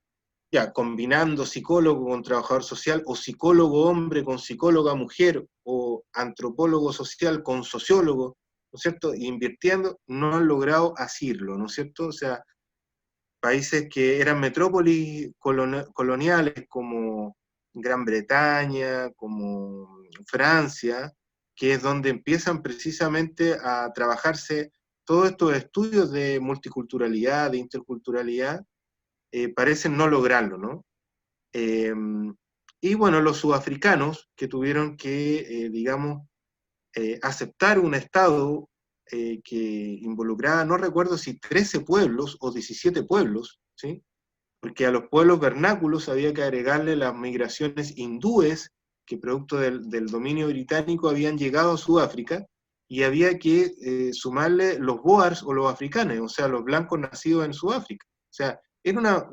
Ya, combinando psicólogo con trabajador social, o psicólogo hombre con psicóloga mujer, o antropólogo social con sociólogo, ¿no es cierto? Y invirtiendo, no han logrado asirlo, ¿no es cierto? O sea, países que eran metrópolis coloniales como Gran Bretaña, como Francia, que es donde empiezan precisamente a trabajarse todos estos estudios de multiculturalidad, de interculturalidad, parecen no lograrlo, ¿no? Y bueno, los sudafricanos que tuvieron que, digamos, aceptar un Estado que involucraba, no recuerdo si 13 pueblos o 17 pueblos, ¿sí? Porque a los pueblos vernáculos había que agregarle las migraciones hindúes que producto del dominio británico habían llegado a Sudáfrica, y había que sumarle los boers o los africanes, o sea, los blancos nacidos en Sudáfrica. O sea, era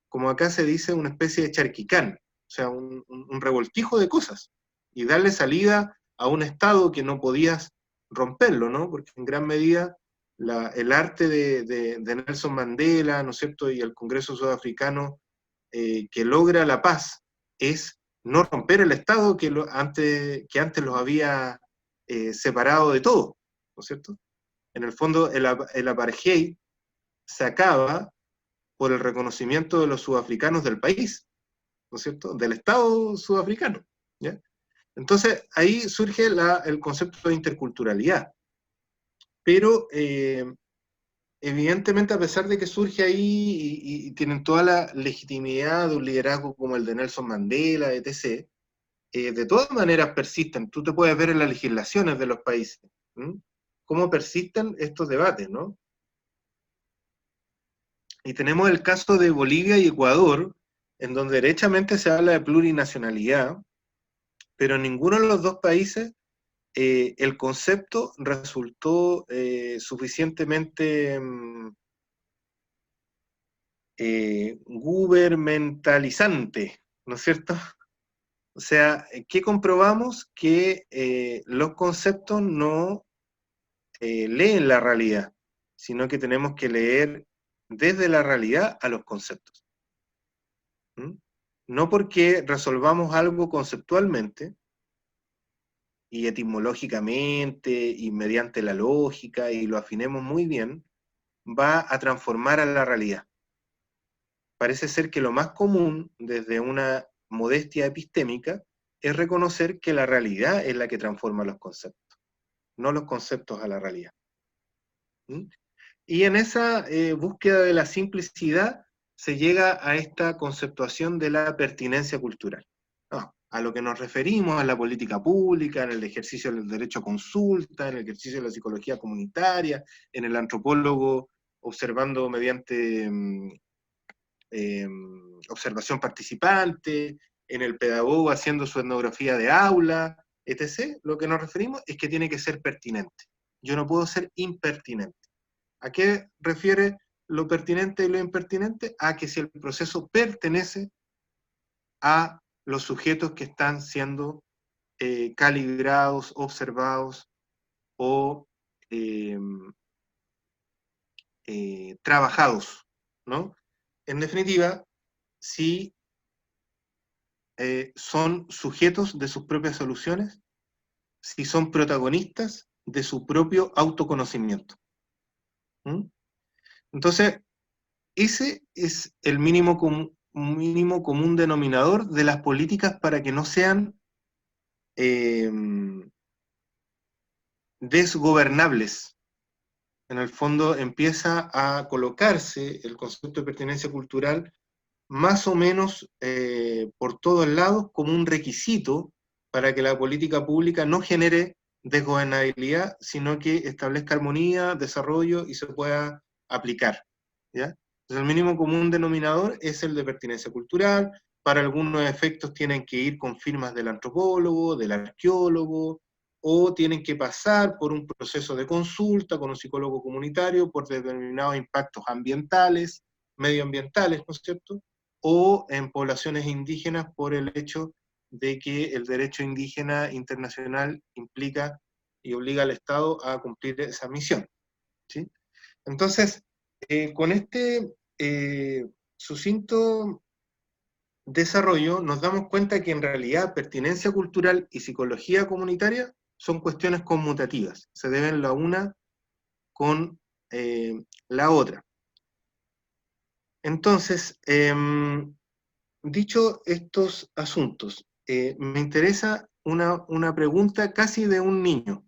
como acá se dice, una especie de charquicán, o sea, un revoltijo de cosas, y darle salida a un Estado que no podías romperlo, ¿no? Porque en gran medida el arte de Nelson Mandela, ¿no es cierto?, y el Congreso Sudafricano que logra la paz es no romper el Estado que antes los había separado de todo, ¿no es cierto? En el fondo, el apartheid se acaba por el reconocimiento de los sudafricanos del país, ¿no es cierto? Del Estado sudafricano, ¿ya? Entonces, ahí surge el concepto de interculturalidad. Pero, evidentemente, a pesar de que surge ahí y tienen toda la legitimidad de un liderazgo como el de Nelson Mandela, etc., de todas maneras persisten. Tú te puedes ver en las legislaciones de los países, ¿m? Cómo persisten estos debates, ¿no? Y tenemos el caso de Bolivia y Ecuador, en donde derechamente se habla de plurinacionalidad, pero en ninguno de los dos países el concepto resultó suficientemente gubernamentalizante, ¿no es cierto? O sea, ¿qué comprobamos? Que los conceptos no leen la realidad, sino que tenemos que leer desde la realidad a los conceptos. ¿Mm? No porque resolvamos algo conceptualmente, y etimológicamente, y mediante la lógica, y lo afinemos muy bien, va a transformar a la realidad. Parece ser que lo más común, desde una modestia epistémica, es reconocer que la realidad es la que transforma los conceptos, no los conceptos a la realidad. ¿Mm? Y en esa búsqueda de la simplicidad se llega a esta conceptuación de la pertinencia cultural. A lo que nos referimos, a la política pública, en el ejercicio del derecho a consulta, en el ejercicio de la psicología comunitaria, en el antropólogo observando mediante observación participante, en el pedagogo haciendo su etnografía de aula, etc. Lo que nos referimos es que tiene que ser pertinente. Yo no puedo ser impertinente. ¿A qué refiere lo pertinente y lo impertinente? A que si el proceso pertenece a los sujetos que están siendo calibrados, observados o trabajados, ¿no? En definitiva, si son sujetos de sus propias soluciones, si son protagonistas de su propio autoconocimiento. ¿Mm? Entonces, ese es el mínimo común denominador de las políticas para que no sean desgobernables. En el fondo empieza a colocarse el concepto de pertenencia cultural más o menos por todos lados como un requisito para que la política pública no genere desgobernabilidad, sino que establezca armonía, desarrollo y se pueda aplicar, ¿ya? Entonces el mínimo común denominador es el de pertinencia cultural. Para algunos efectos tienen que ir con firmas del antropólogo, del arqueólogo, o tienen que pasar por un proceso de consulta con un psicólogo comunitario por determinados impactos ambientales, medioambientales, ¿no es cierto? O en poblaciones indígenas por el hecho de que el derecho indígena internacional implica y obliga al Estado a cumplir esa misión, ¿sí? Entonces, con este sucinto desarrollo nos damos cuenta que en realidad pertinencia cultural y psicología comunitaria son cuestiones conmutativas, se deben la una con la otra. Entonces, dicho estos asuntos, me interesa una pregunta casi de un niño.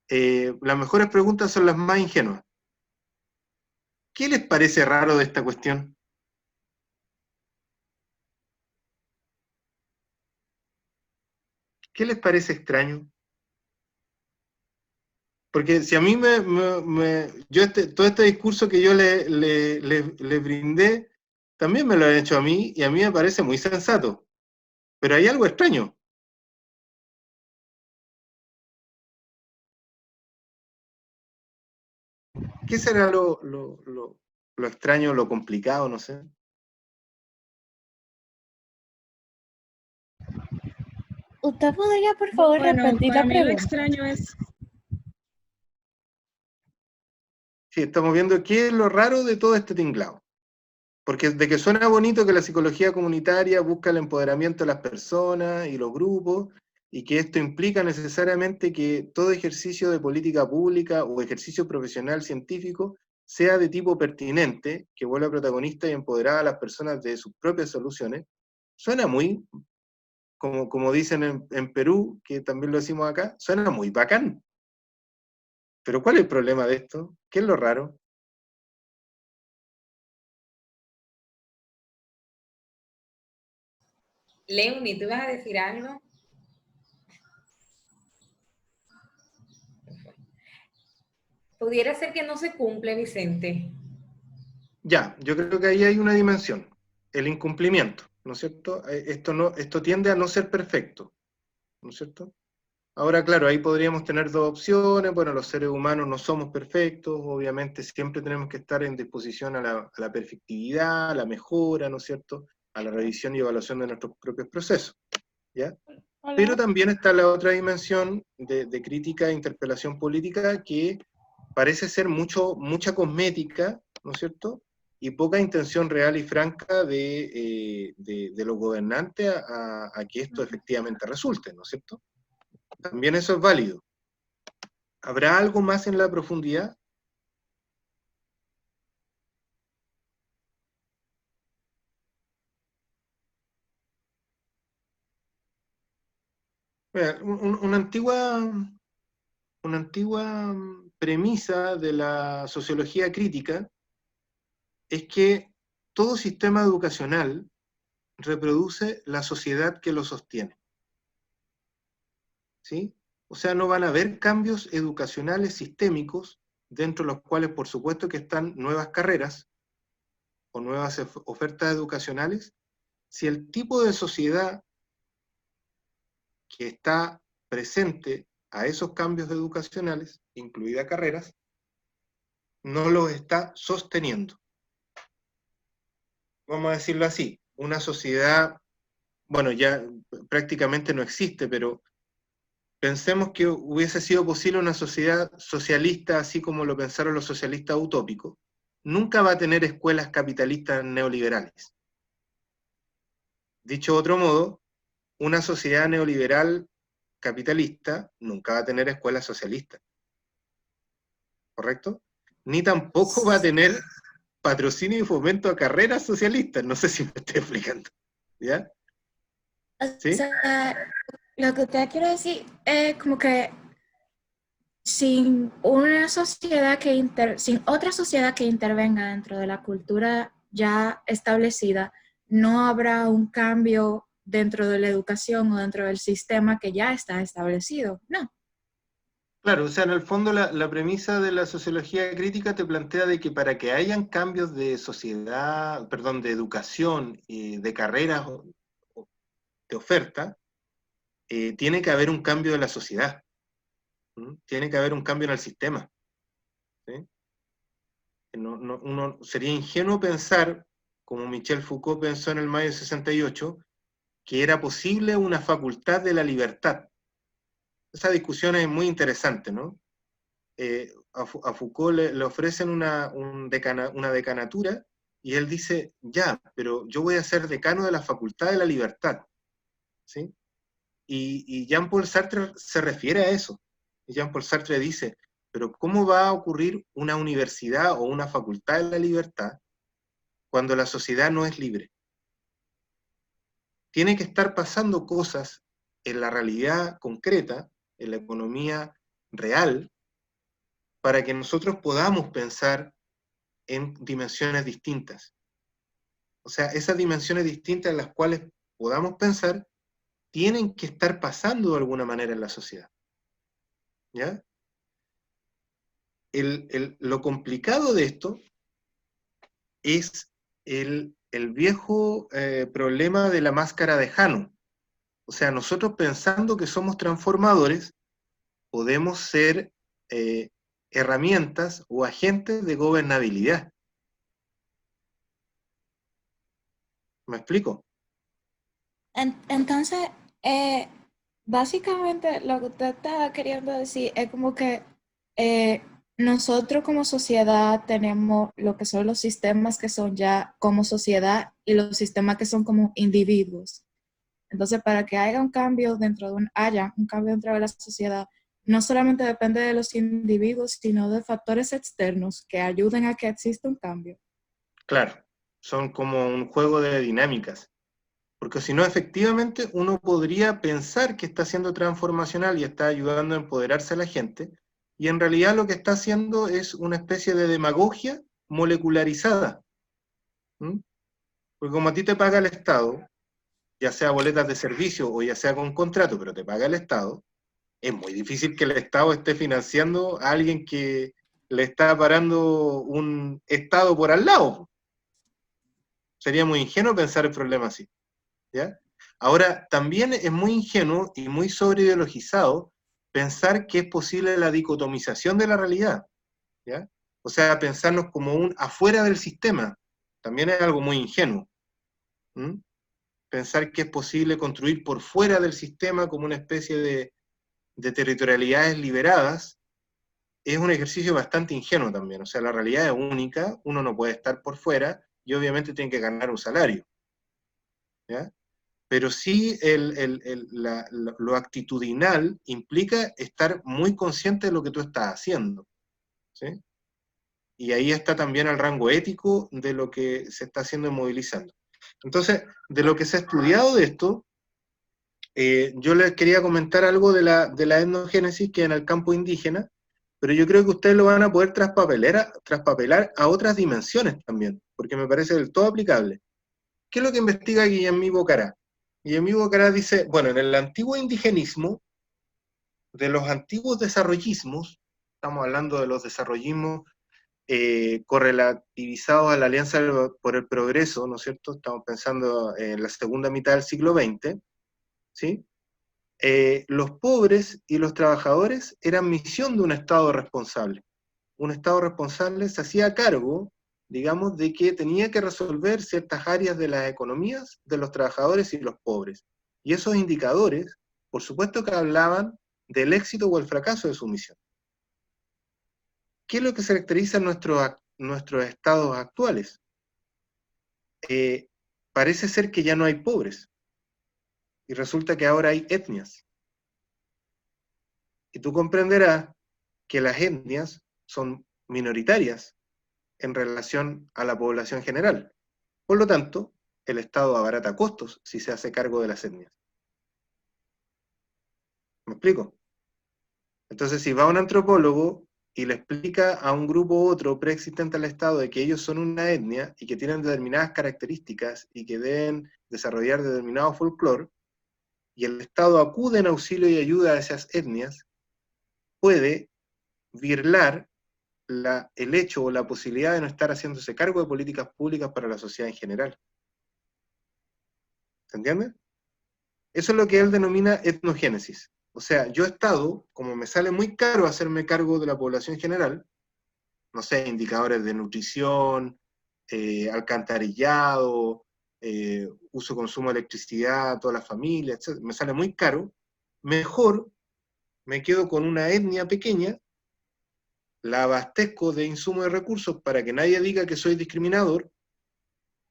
Las mejores preguntas son las más ingenuas. ¿Qué les parece raro de esta cuestión? ¿Qué les parece extraño? Porque si a mí todo este discurso que yo le brindé, también me lo han hecho a mí, y a mí me parece muy sensato. Pero hay algo extraño. ¿Qué será lo extraño, lo complicado, no sé? ¿Usted podría, por favor, Bueno, repetir para la mí lo pregunta? extraño es, Sí, estamos viendo qué es lo raro de todo este tinglado. Porque de que suena bonito que la psicología comunitaria busca el empoderamiento de las personas y los grupos, y que esto implica necesariamente que todo ejercicio de política pública o ejercicio profesional científico sea de tipo pertinente, que vuelva protagonista y empoderada a las personas de sus propias soluciones, suena muy, como dicen en Perú, que también lo decimos acá, suena muy bacán. Pero ¿cuál es el problema de esto? ¿Qué es lo raro? Leonie, ¿tú vas a decir algo? Pudiera ser que no se cumple, Vicente. Ya, yo creo que ahí hay una dimensión, el incumplimiento, ¿no es cierto? Esto tiende a no ser perfecto, ¿no es cierto? Ahora, claro, ahí podríamos tener dos opciones. Bueno, los seres humanos no somos perfectos, obviamente siempre tenemos que estar en disposición a la perfectividad, a la mejora, ¿no es cierto? A la revisión y evaluación de nuestros propios procesos, ¿ya? Pero Hola. también está la otra dimensión de crítica e interpelación política que parece ser mucha cosmética, ¿no es cierto? Y poca intención real y franca de los gobernantes a que esto efectivamente resulte, ¿no es cierto? También eso es válido. ¿Habrá algo más en la profundidad? Mira, una antigua premisa de la sociología crítica es que todo sistema educacional reproduce la sociedad que lo sostiene, ¿sí? O sea, no van a haber cambios educacionales sistémicos, dentro de los cuales por supuesto que están nuevas carreras o nuevas ofertas educacionales, si el tipo de sociedad que está presente a esos cambios educacionales, incluidas carreras, no los está sosteniendo. Vamos a decirlo así, una sociedad, bueno, ya prácticamente no existe, pero pensemos que hubiese sido posible una sociedad socialista, así como lo pensaron los socialistas utópicos, nunca va a tener escuelas capitalistas neoliberales. Dicho de otro modo, una sociedad neoliberal capitalista nunca va a tener escuelas socialistas, ¿correcto? Ni tampoco va a tener patrocinio y fomento a carreras socialistas, no sé si me estoy explicando, ¿ya? O ¿Sí? sea, lo que te quiero decir es como que sin una sociedad sin otra sociedad que intervenga dentro de la cultura ya establecida, no habrá un cambio dentro de la educación o dentro del sistema que ya está establecido. No. Claro, o sea, en el fondo la premisa de la sociología crítica te plantea de que para que hayan cambios de sociedad, perdón, de educación, de carreras, de oferta, tiene que haber un cambio de la sociedad, ¿m? Tiene que haber un cambio en el sistema, ¿sí? Uno sería ingenuo pensar, como Michel Foucault pensó en el mayo de 68, que era posible una facultad de la libertad. Esa discusión es muy interesante, ¿no? A Foucault le ofrecen una decanatura y él dice, ya, pero yo voy a ser decano de la facultad de la libertad, ¿sí? Y Jean-Paul Sartre se refiere a eso. Y Jean-Paul Sartre dice, pero ¿cómo va a ocurrir una universidad o una facultad de la libertad cuando la sociedad no es libre? Tiene que estar pasando cosas en la realidad concreta, en la economía real, para que nosotros podamos pensar en dimensiones distintas. O sea, esas dimensiones distintas en las cuales podamos pensar tienen que estar pasando de alguna manera en la sociedad. ¿Ya? Lo complicado de esto es el viejo problema de la máscara de Jano. O sea, nosotros pensando que somos transformadores, podemos ser herramientas o agentes de gobernabilidad. ¿Me explico? Entonces, básicamente lo que usted está queriendo decir es como que nosotros como sociedad tenemos lo que son los sistemas que son ya como sociedad y los sistemas que son como individuos. Entonces, para que haya un cambio haya un cambio dentro de la sociedad, no solamente depende de los individuos, sino de factores externos que ayuden a que exista un cambio. Claro, son como un juego de dinámicas. Porque si no, efectivamente, uno podría pensar que está siendo transformacional y está ayudando a empoderarse a la gente, y en realidad lo que está haciendo es una especie de demagogia molecularizada. ¿Mm? Porque como a ti te paga el Estado, ya sea boletas de servicio o ya sea con contrato, pero te paga el Estado, es muy difícil que el Estado esté financiando a alguien que le está parando un Estado por al lado. Sería muy ingenuo pensar el problema así. ¿Ya? Ahora, también es muy ingenuo y muy sobreideologizado pensar que es posible la dicotomización de la realidad, ¿ya? O sea, pensarnos como un afuera del sistema, también es algo muy ingenuo. ¿Mm? Pensar que es posible construir por fuera del sistema como una especie de territorialidades liberadas, es un ejercicio bastante ingenuo también. O sea, la realidad es única, uno no puede estar por fuera y obviamente tiene que ganar un salario, ¿ya? Pero sí lo actitudinal implica estar muy consciente de lo que tú estás haciendo, ¿sí? Y ahí está también el rango ético de lo que se está haciendo y movilizando. Entonces, de lo que se ha estudiado de esto, yo les quería comentar algo de la etnogénesis que en el campo indígena, pero yo creo que ustedes lo van a poder traspapelar a otras dimensiones también, porque me parece del todo aplicable. ¿Qué es lo que investiga Guillermo Bocará? Guillermo Bocará dice, bueno, en el antiguo indigenismo, de los antiguos desarrollismos, estamos hablando de los desarrollismos correlativizados a la Alianza por el Progreso, ¿no es cierto? Estamos pensando en la segunda mitad del siglo XX, ¿sí? Los pobres y los trabajadores eran misión de un Estado responsable. Un Estado responsable se hacía cargo, digamos, de que tenía que resolver ciertas áreas de las economías de los trabajadores y los pobres. Y esos indicadores, por supuesto que hablaban del éxito o el fracaso de su misión. ¿Qué es lo que se caracteriza en nuestros estados actuales? Parece ser que ya no hay pobres, y resulta que ahora hay etnias. Y tú comprenderás que las etnias son minoritarias en relación a la población general. Por lo tanto, el Estado abarata costos si se hace cargo de las etnias. ¿Me explico? Entonces, si va un antropólogo y le explica a un grupo u otro preexistente al Estado de que ellos son una etnia y que tienen determinadas características y que deben desarrollar determinado folclore, y el Estado acude en auxilio y ayuda a esas etnias, puede virlar el hecho o la posibilidad de no estar haciéndose cargo de políticas públicas para la sociedad en general. ¿Se entiende? Eso es lo que él denomina etnogénesis. O sea, yo he estado, como me sale muy caro hacerme cargo de la población general, no sé, indicadores de nutrición, alcantarillado, uso, consumo de electricidad, toda la familia, etc. Me sale muy caro, mejor me quedo con una etnia pequeña, la abastezco de insumos y recursos para que nadie diga que soy discriminador,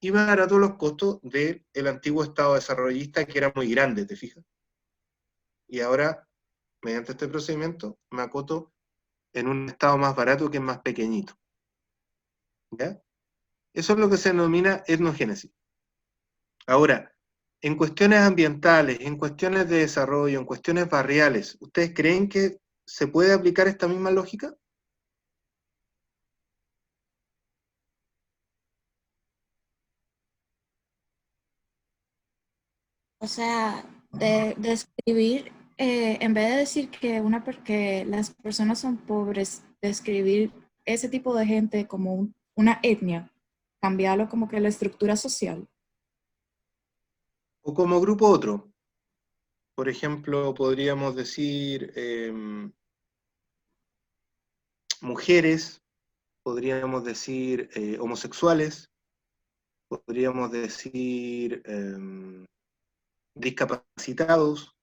y me abarato los costos del antiguo Estado desarrollista que era muy grande, ¿te fijas? Y ahora, mediante este procedimiento, me acoto en un Estado más barato que es más pequeñito. ¿Ya? Eso es lo que se denomina etnogénesis. Ahora, en cuestiones ambientales, en cuestiones de desarrollo, en cuestiones barriales, ¿ustedes creen que se puede aplicar esta misma lógica? O sea, de describir, en vez de decir que, que las personas son pobres, describir ese tipo de gente como una etnia, cambiarlo como que la estructura social. O como grupo otro. Por ejemplo, podríamos decir mujeres, podríamos decir homosexuales, podríamos decir discapacitados.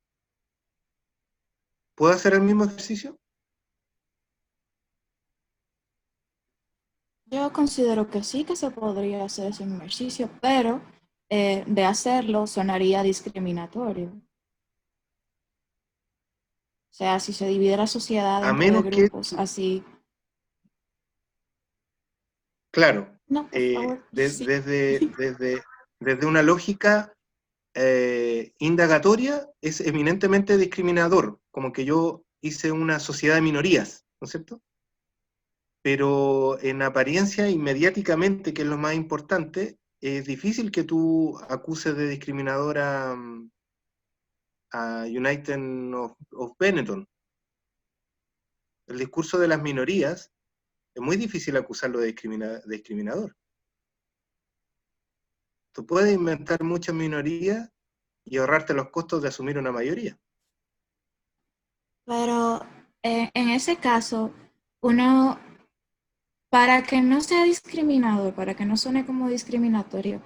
¿Puedo hacer el mismo ejercicio? Yo considero que sí que se podría hacer ese ejercicio, pero de hacerlo sonaría discriminatorio. O sea, si se divide la sociedad A dentro de menos que, grupos, así. claro, No, por favor, sí. desde una lógica indagatoria es eminentemente discriminador, como que yo hice una sociedad de minorías, ¿no es cierto? Pero en apariencia y mediáticamente, que es lo más importante, es difícil que tú acuses de discriminador a United of Benetton. El discurso de las minorías es muy difícil acusarlo de discriminador. Tú puedes inventar muchas minorías y ahorrarte los costos de asumir una mayoría. Pero en ese caso, uno, para que no sea discriminador, para que no suene como discriminatorio,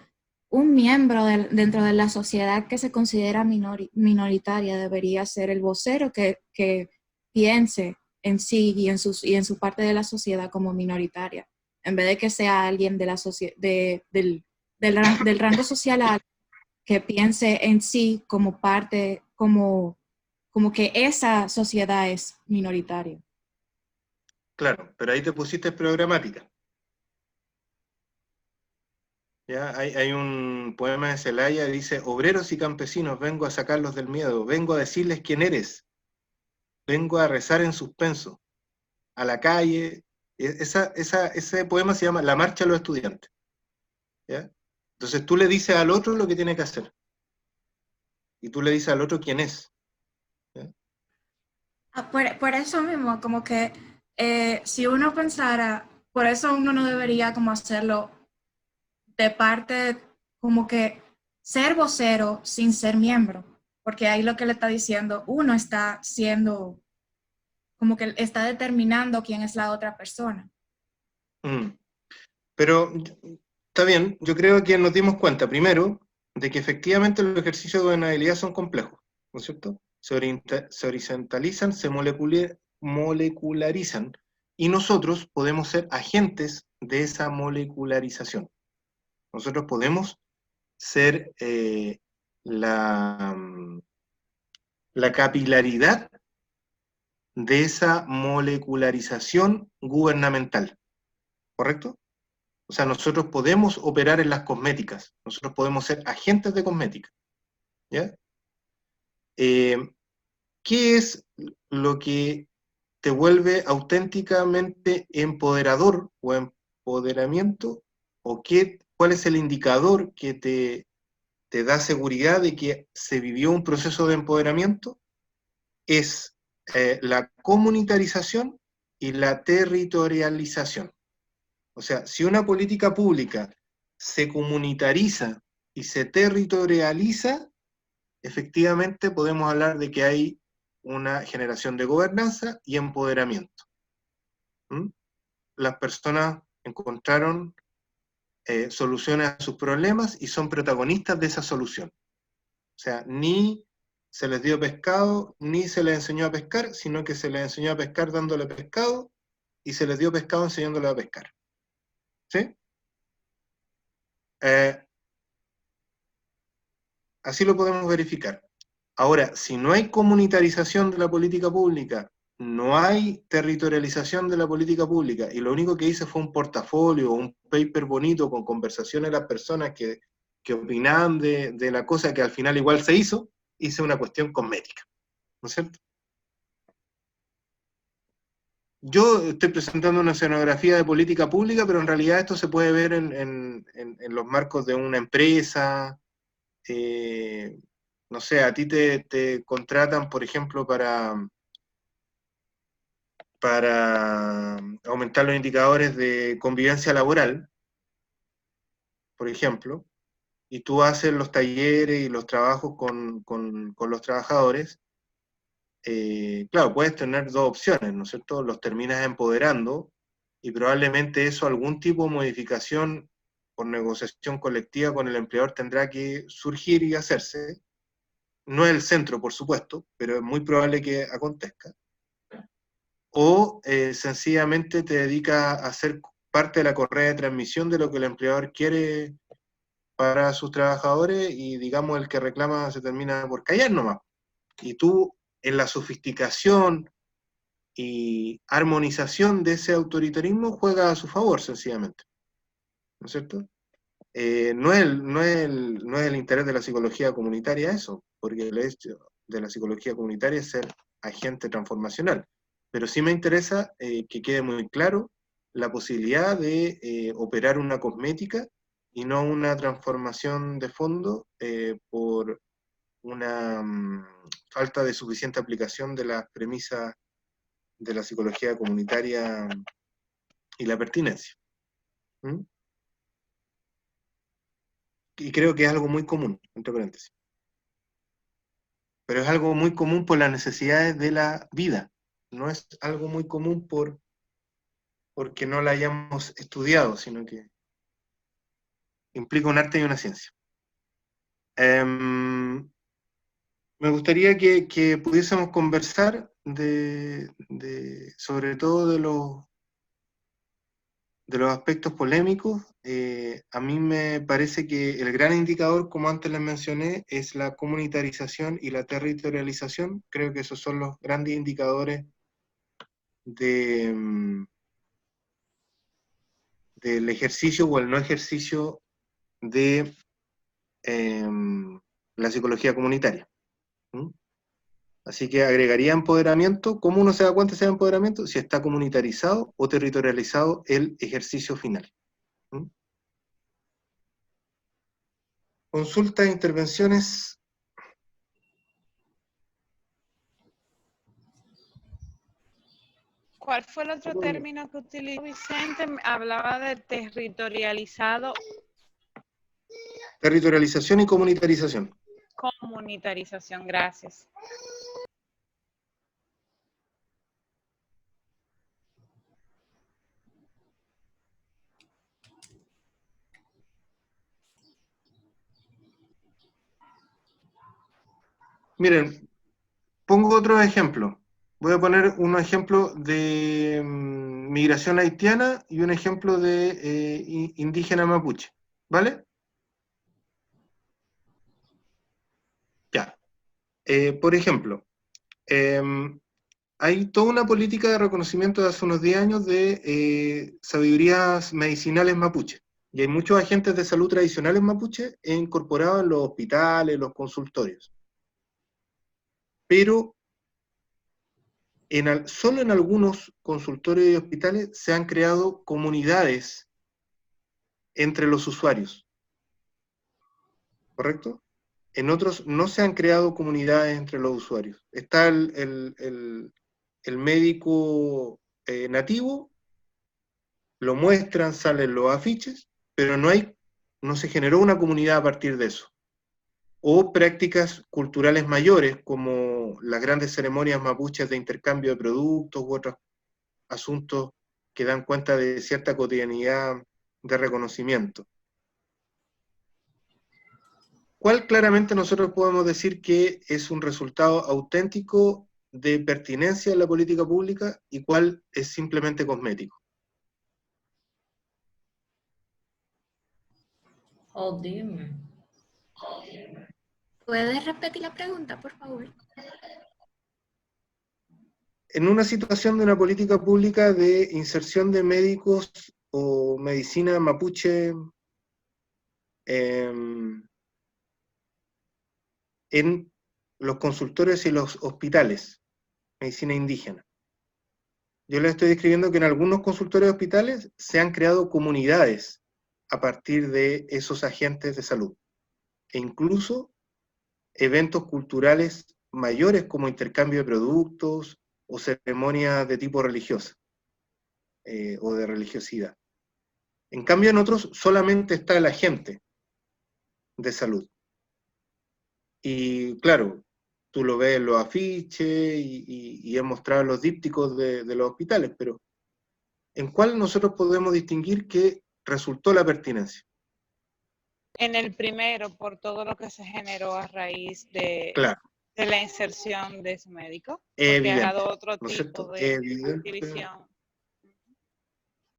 un miembro dentro de la sociedad que se considera minoritaria debería ser el vocero que piense en sí y en su parte de la sociedad como minoritaria, en vez de que sea alguien de la del rango social alto que piense en sí como parte, como que esa sociedad es minoritaria. Claro, pero ahí te pusiste programática. ¿Ya? Hay un poema de Celaya que dice: obreros y campesinos, vengo a sacarlos del miedo, vengo a decirles quién eres, vengo a rezar en suspenso, a la calle. Ese poema se llama La Marcha de los Estudiantes. ¿Ya? Entonces tú le dices al otro lo que tiene que hacer, y tú le dices al otro quién es. ¿Ya? Por eso mismo, como que si uno pensara, por eso uno no debería como hacerlo de parte, como que ser vocero sin ser miembro, porque ahí lo que le está diciendo, uno está siendo, como que está determinando quién es la otra persona. Mm. Pero está bien, yo creo que nos dimos cuenta, primero, de que efectivamente los ejercicios de gobernabilidad son complejos, ¿no es cierto? Se horizontalizan, se molecularizan, y nosotros podemos ser agentes de esa molecularización. Nosotros podemos ser la capilaridad de esa molecularización gubernamental, ¿correcto? O sea, nosotros podemos operar en las cosméticas, nosotros podemos ser agentes de cosmética, ¿ya? ¿Qué es lo que te vuelve auténticamente empoderador o empoderamiento? ¿O cuál es el indicador que te da seguridad de que se vivió un proceso de empoderamiento? Es la comunitarización y la territorialización. O sea, si una política pública se comunitariza y se territorializa, efectivamente podemos hablar de que hay una generación de gobernanza y empoderamiento. ¿Mm? Las personas encontraron soluciones a sus problemas y son protagonistas de esa solución. O sea, ni se les dio pescado, ni se les enseñó a pescar, sino que se les enseñó a pescar dándole pescado y se les dio pescado enseñándole a pescar. ¿Sí? Así lo podemos verificar. Ahora, si no hay comunitarización de la política pública, no hay territorialización de la política pública, y lo único que hice fue un portafolio, un paper bonito con conversaciones de las personas que opinaban de la cosa que al final igual se hice una cuestión cosmética, ¿no es cierto? Yo estoy presentando una escenografía de política pública, pero en realidad esto se puede ver en los marcos de una empresa. No sé, a ti te contratan, por ejemplo, para aumentar los indicadores de convivencia laboral, por ejemplo, y tú haces los talleres y los trabajos con los trabajadores. Claro, puedes tener dos opciones, ¿no es cierto? Los terminas empoderando y probablemente eso, algún tipo de modificación por negociación colectiva con el empleador tendrá que surgir y hacerse. No es el centro, por supuesto, pero es muy probable que acontezca. O sencillamente te dedicas a hacer parte de la correa de transmisión de lo que el empleador quiere para sus trabajadores, y digamos el que reclama se termina por callar nomás. Y tú, en la sofisticación y armonización de ese autoritarismo, juega a su favor, sencillamente. ¿No es cierto? No es el interés de la psicología comunitaria eso, porque el hecho de la psicología comunitaria es ser agente transformacional. Pero sí me interesa que quede muy claro la posibilidad de operar una cosmética y no una transformación de fondo por una falta de suficiente aplicación de las premisas de la psicología comunitaria y la pertinencia. ¿Mm? Y creo que es algo muy común, entre paréntesis. Pero es algo muy común por las necesidades de la vida. No es algo muy común porque no la hayamos estudiado, sino que implica un arte y una ciencia. Me gustaría que pudiésemos conversar sobre todo de los aspectos polémicos. A mí me parece que el gran indicador, como antes les mencioné, es la comunitarización y la territorialización. Creo que esos son los grandes indicadores del ejercicio o el no ejercicio de la psicología comunitaria. ¿Mm? Así que agregaría empoderamiento. ¿Cómo uno se da cuenta si hay empoderamiento? Si está comunitarizado o territorializado el ejercicio final. ¿Mm? Consultas, intervenciones. ¿Cuál fue el otro término que utilizó Vicente? Hablaba de territorializado. Territorialización y comunitarización. Comunitarización, gracias. Miren, pongo otro ejemplo. Voy a poner un ejemplo de migración haitiana y un ejemplo de indígena mapuche. ¿Vale? Ya. Por ejemplo, hay toda una política de reconocimiento de hace unos 10 años de sabidurías medicinales mapuche. Y hay muchos agentes de salud tradicionales mapuche incorporados en los hospitales, los consultorios. Pero solo en algunos consultorios y hospitales se han creado comunidades entre los usuarios. ¿Correcto? En otros no se han creado comunidades entre los usuarios. Está el médico nativo, lo muestran, salen los afiches, pero no se generó una comunidad a partir de eso. O prácticas culturales mayores, como las grandes ceremonias mapuches de intercambio de productos u otros asuntos que dan cuenta de cierta cotidianidad de reconocimiento. ¿Cuál claramente nosotros podemos decir que es un resultado auténtico de pertinencia en la política pública y cuál es simplemente cosmético? Oh, dime. ¿Puedes repetir la pregunta, por favor? En una situación de una política pública de inserción de médicos o medicina mapuche en los consultorios y los hospitales, medicina indígena. Yo les estoy describiendo que en algunos consultorios y hospitales se han creado comunidades a partir de esos agentes de salud, e incluso eventos culturales mayores como intercambio de productos o ceremonias de tipo religiosa o de religiosidad. En cambio, en otros solamente está el agente de salud. Y claro, tú lo ves en los afiches y he mostrado los dípticos de los hospitales, pero ¿en cuál nosotros podemos distinguir que resultó la pertinencia? En el primero, por todo lo que se generó a raíz de la inserción de ese médico, porque ha dado otro tipo de división.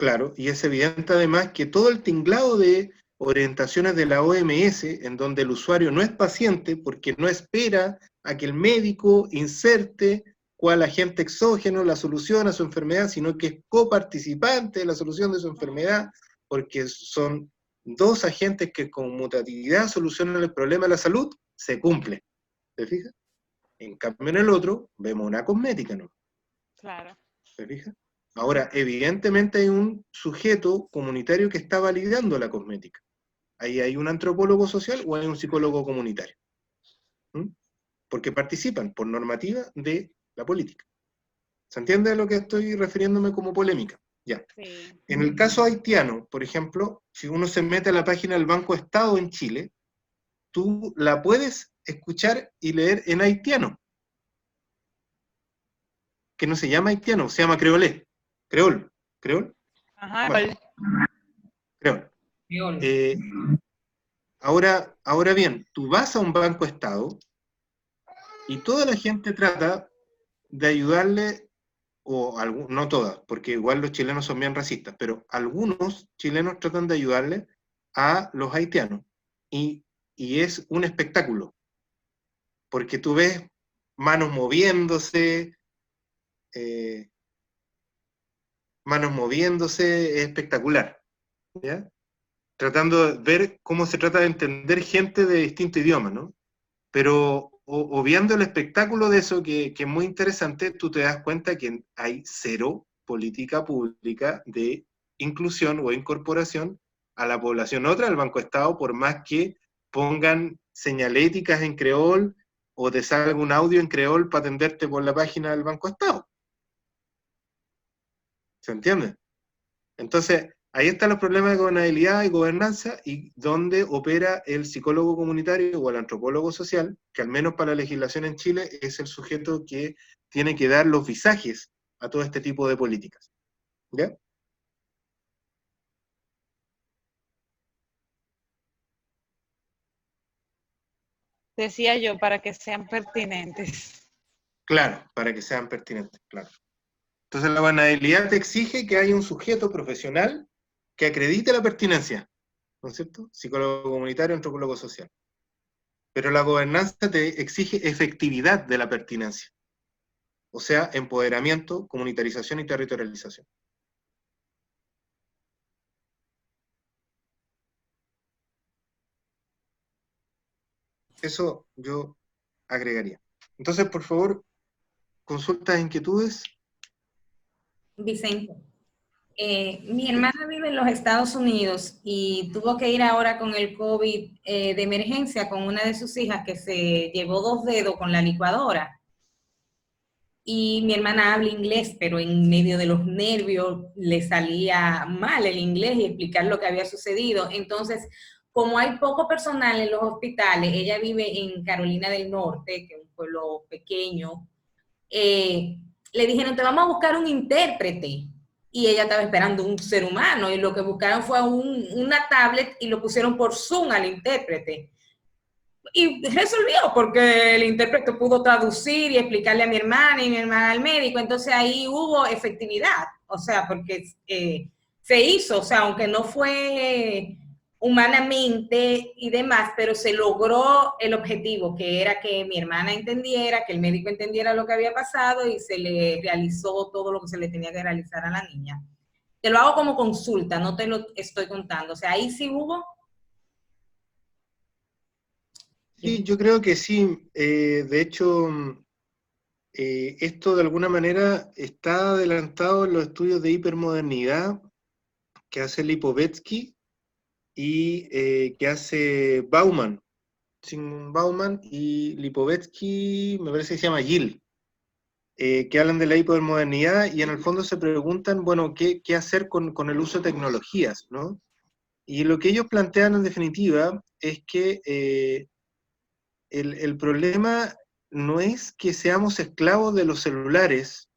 Claro, y es evidente además que todo el tinglado de orientaciones de la OMS, en donde el usuario no es paciente porque no espera a que el médico inserte cual agente exógeno la solución a su enfermedad, sino que es coparticipante de la solución de su enfermedad, porque son dos agentes que con mutatividad solucionan el problema de la salud, se cumple. ¿Te fijas? En cambio en el otro, vemos una cosmética, ¿no? Claro. ¿Te fijas? Ahora, evidentemente hay un sujeto comunitario que está validando la cosmética. Ahí hay un antropólogo social o hay un psicólogo comunitario. ¿Mm? Porque participan por normativa de la política. ¿Se entiende a lo que estoy refiriéndome como polémica? Ya. Sí. En el caso haitiano, por ejemplo, si uno se mete a la página del Banco Estado en Chile, tú la puedes escuchar y leer en haitiano. Que no se llama haitiano, se llama creolé. Creol. ¿Creol? Ajá, Bueno, creol. Creol. Ahora bien, tú vas a un Banco Estado y toda la gente trata de ayudarle, o no todas, porque igual los chilenos son bien racistas, pero algunos chilenos tratan de ayudarle a los haitianos. Y es un espectáculo, porque tú ves manos moviéndose, es espectacular, ¿ya? Tratando de ver cómo se trata de entender gente de distinto idioma, ¿no? Pero obviando el espectáculo de eso, que es muy interesante, tú te das cuenta que hay cero política pública de inclusión o incorporación a la población otra del Banco Estado, por más que pongan señaléticas en creol o te salga un audio en creol para atenderte por la página del Banco Estado. ¿Se entiende? Entonces, ahí están los problemas de gobernabilidad y gobernanza y donde opera el psicólogo comunitario o el antropólogo social, que al menos para la legislación en Chile es el sujeto que tiene que dar los visajes a todo este tipo de políticas. ¿Ya? decía yo, para que sean pertinentes. Claro, para que sean pertinentes, claro. Entonces la gobernabilidad te exige que haya un sujeto profesional que acredite la pertinencia, ¿no es cierto? Psicólogo comunitario, antropólogo social. Pero la gobernanza te exige efectividad de la pertinencia. O sea, empoderamiento, comunitarización y territorialización. Eso yo agregaría. Entonces, por favor, consultas, inquietudes. Vicente, mi hermana vive en los Estados Unidos y tuvo que ir ahora con el COVID de emergencia con una de sus hijas que se llevó 2 dedos con la licuadora. Y mi hermana habla inglés, pero en medio de los nervios le salía mal el inglés y explicar lo que había sucedido. Entonces, como hay poco personal en los hospitales, ella vive en Carolina del Norte, que es un pueblo pequeño, le dijeron, te vamos a buscar un intérprete. Y ella estaba esperando un ser humano, y lo que buscaron fue una tablet y lo pusieron por Zoom al intérprete. Y resolvió, porque el intérprete pudo traducir y explicarle a mi hermana y mi hermana al médico, entonces ahí hubo efectividad, o sea, porque se hizo, o sea, aunque no fue humanamente y demás, pero se logró el objetivo, que era que mi hermana entendiera, que el médico entendiera lo que había pasado y se le realizó todo lo que se le tenía que realizar a la niña. Te lo hago como consulta, no te lo estoy contando, o sea, ahí sí hubo. Sí, yo creo que sí. De hecho, esto de alguna manera está adelantado en los estudios de hipermodernidad que hace Lipovetsky y que hace Bauman. Sigmund Bauman y Lipovetsky, me parece que se llama Gill, que hablan de la hipermodernidad y en el fondo se preguntan, bueno, ¿qué hacer con el uso de tecnologías, ¿no? Y lo que ellos plantean en definitiva es que el problema no es que seamos esclavos de los celulares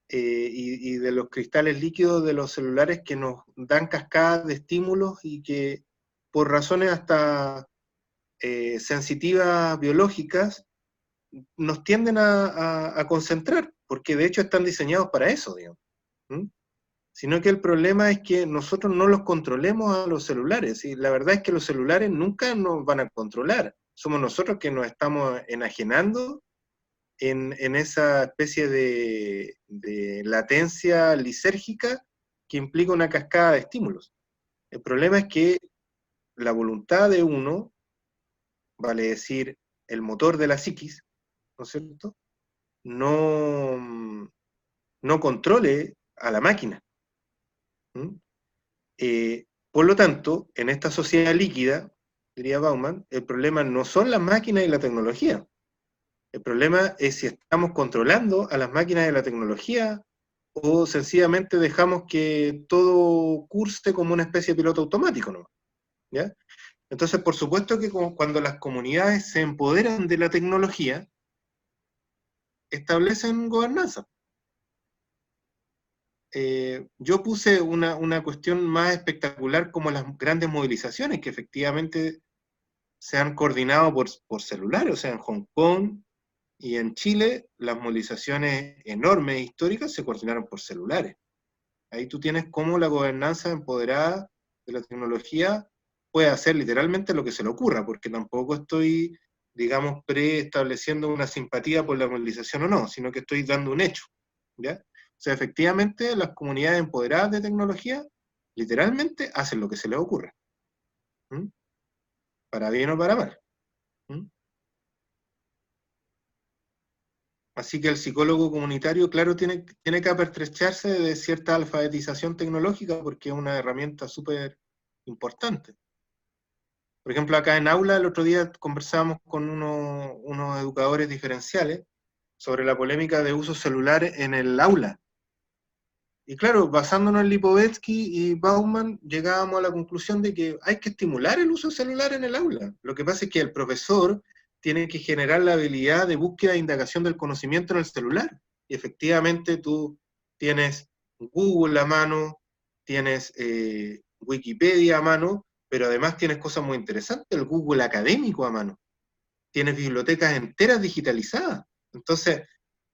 y de los cristales líquidos de los celulares que nos dan cascadas de estímulos y que por razones hasta sensitivas biológicas nos tienden a concentrar, porque de hecho están diseñados para eso, digamos. ¿Mm? sino que el problema es que nosotros no los controlemos a los celulares, y la verdad es que los celulares nunca nos van a controlar, somos nosotros que nos estamos enajenando en esa especie de latencia lisérgica que implica una cascada de estímulos. El problema es que la voluntad de uno, vale decir, el motor de la psiquis, ¿no es cierto?, no controle a la máquina. Por lo tanto, en esta sociedad líquida, diría Bauman, el problema no son las máquinas y la tecnología. El problema es si estamos controlando a las máquinas y la tecnología o sencillamente dejamos que todo curse como una especie de piloto automático, ¿no? ¿Ya? Entonces, por supuesto que cuando las comunidades se empoderan de la tecnología, establecen gobernanza. Yo puse una cuestión más espectacular como las grandes movilizaciones que efectivamente se han coordinado por celular, o sea, en Hong Kong y en Chile las movilizaciones enormes históricas se coordinaron por celulares. Ahí tú tienes cómo la gobernanza empoderada de la tecnología puede hacer literalmente lo que se le ocurra, porque tampoco estoy, digamos, preestableciendo una simpatía por la movilización o no, sino que estoy dando un hecho, ¿ya? O sea, efectivamente, las comunidades empoderadas de tecnología literalmente hacen lo que se les ocurre. ¿Mm? Para bien o para mal. ¿Mm? Así que el psicólogo comunitario, claro, tiene que apertrecharse de cierta alfabetización tecnológica porque es una herramienta súper importante. Por ejemplo, acá en aula, el otro día conversábamos con unos educadores diferenciales sobre la polémica de uso celular en el aula. Y claro, basándonos en Lipovetsky y Bauman, llegábamos a la conclusión de que hay que estimular el uso celular en el aula. Lo que pasa es que el profesor tiene que generar la habilidad de búsqueda e indagación del conocimiento en el celular. Y efectivamente tú tienes Google a mano, tienes Wikipedia a mano, pero además tienes cosas muy interesantes, el Google académico a mano. Tienes bibliotecas enteras digitalizadas. Entonces,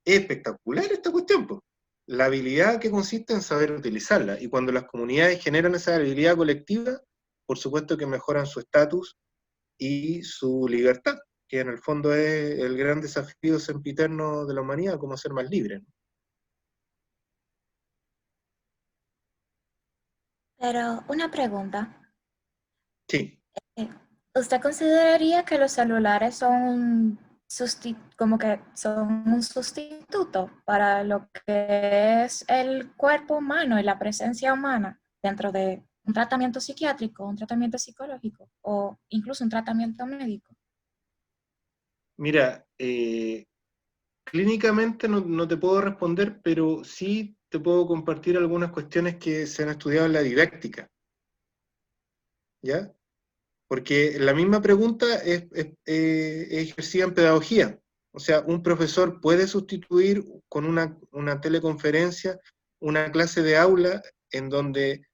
es espectacular esta cuestión, pues. La habilidad que consiste en saber utilizarla, y cuando las comunidades generan esa habilidad colectiva, por supuesto que mejoran su estatus y su libertad, que en el fondo es el gran desafío sempiterno de la humanidad, como ser más libre, ¿no? Pero una pregunta. Sí. ¿Usted consideraría que los celulares son como que son un sustituto para lo que es el cuerpo humano y la presencia humana dentro de un tratamiento psiquiátrico, un tratamiento psicológico o incluso un tratamiento médico? Mira, clínicamente no te puedo responder, pero sí te puedo compartir algunas cuestiones que se han estudiado en la didáctica, ¿ya? Porque la misma pregunta es ejercida en pedagogía. O sea, un profesor puede sustituir con una teleconferencia una clase de aula en donde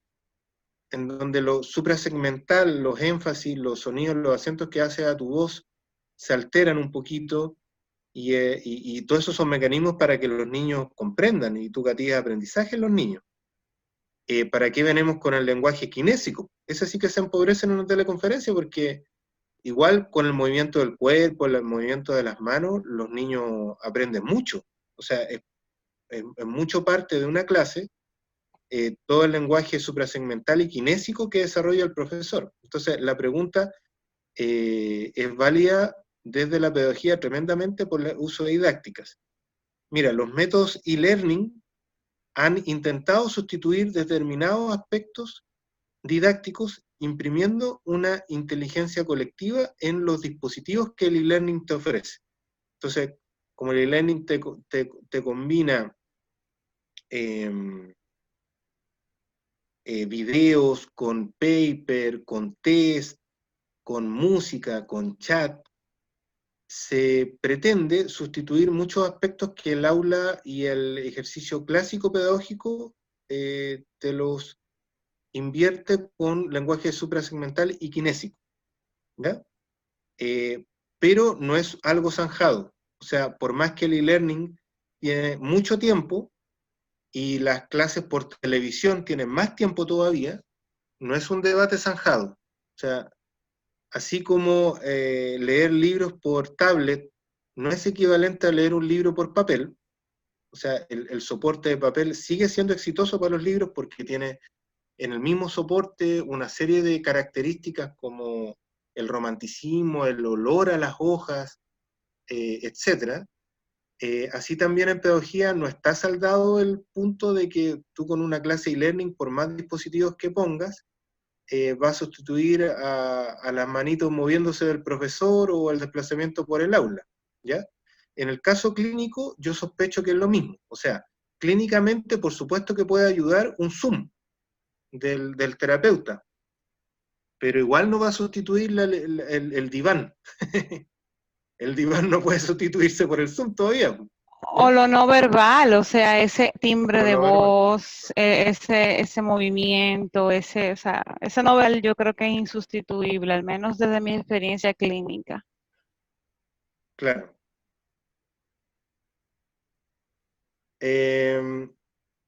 lo suprasegmental, los énfasis, los sonidos, los acentos que hace a tu voz se alteran un poquito y todos esos son mecanismos para que los niños comprendan y tú gatillas aprendizaje en los niños. ¿Para qué venimos con el lenguaje kinésico? Ese sí que se empobrece en una teleconferencia porque igual con el movimiento del cuerpo, el movimiento de las manos, los niños aprenden mucho. O sea, es mucho parte de una clase todo el lenguaje suprasegmental y kinésico que desarrolla el profesor. Entonces, la pregunta es válida desde la pedagogía tremendamente por el uso de didácticas. Mira, los métodos e-learning han intentado sustituir determinados aspectos didácticos imprimiendo una inteligencia colectiva en los dispositivos que el e-learning te ofrece. Entonces, como el e-learning te combina videos con paper, con test, con música, con chat, se pretende sustituir muchos aspectos que el aula y el ejercicio clásico pedagógico te los invierte con lenguaje suprasegmental y kinésico, ¿ya? Pero no es algo zanjado. O sea, por más que el e-learning tiene mucho tiempo y las clases por televisión tienen más tiempo todavía, no es un debate zanjado. O sea, así como leer libros por tablet no es equivalente a leer un libro por papel, o sea, el soporte de papel sigue siendo exitoso para los libros porque tiene en el mismo soporte una serie de características como el romanticismo, el olor a las hojas, etc. Así también en pedagogía no está saldado el punto de que tú con una clase e-learning, por más dispositivos que pongas, va a sustituir a las manitos moviéndose del profesor o el desplazamiento por el aula, ¿ya? En el caso clínico, yo sospecho que es lo mismo. O sea, clínicamente, por supuesto que puede ayudar un Zoom del terapeuta, pero igual no va a sustituir el diván. El diván no puede sustituirse por el Zoom todavía. O lo no verbal, o sea, ese timbre Lo de no verbal. voz, ese movimiento, o sea, ese no verbal yo creo que es insustituible, al menos desde mi experiencia clínica. Claro.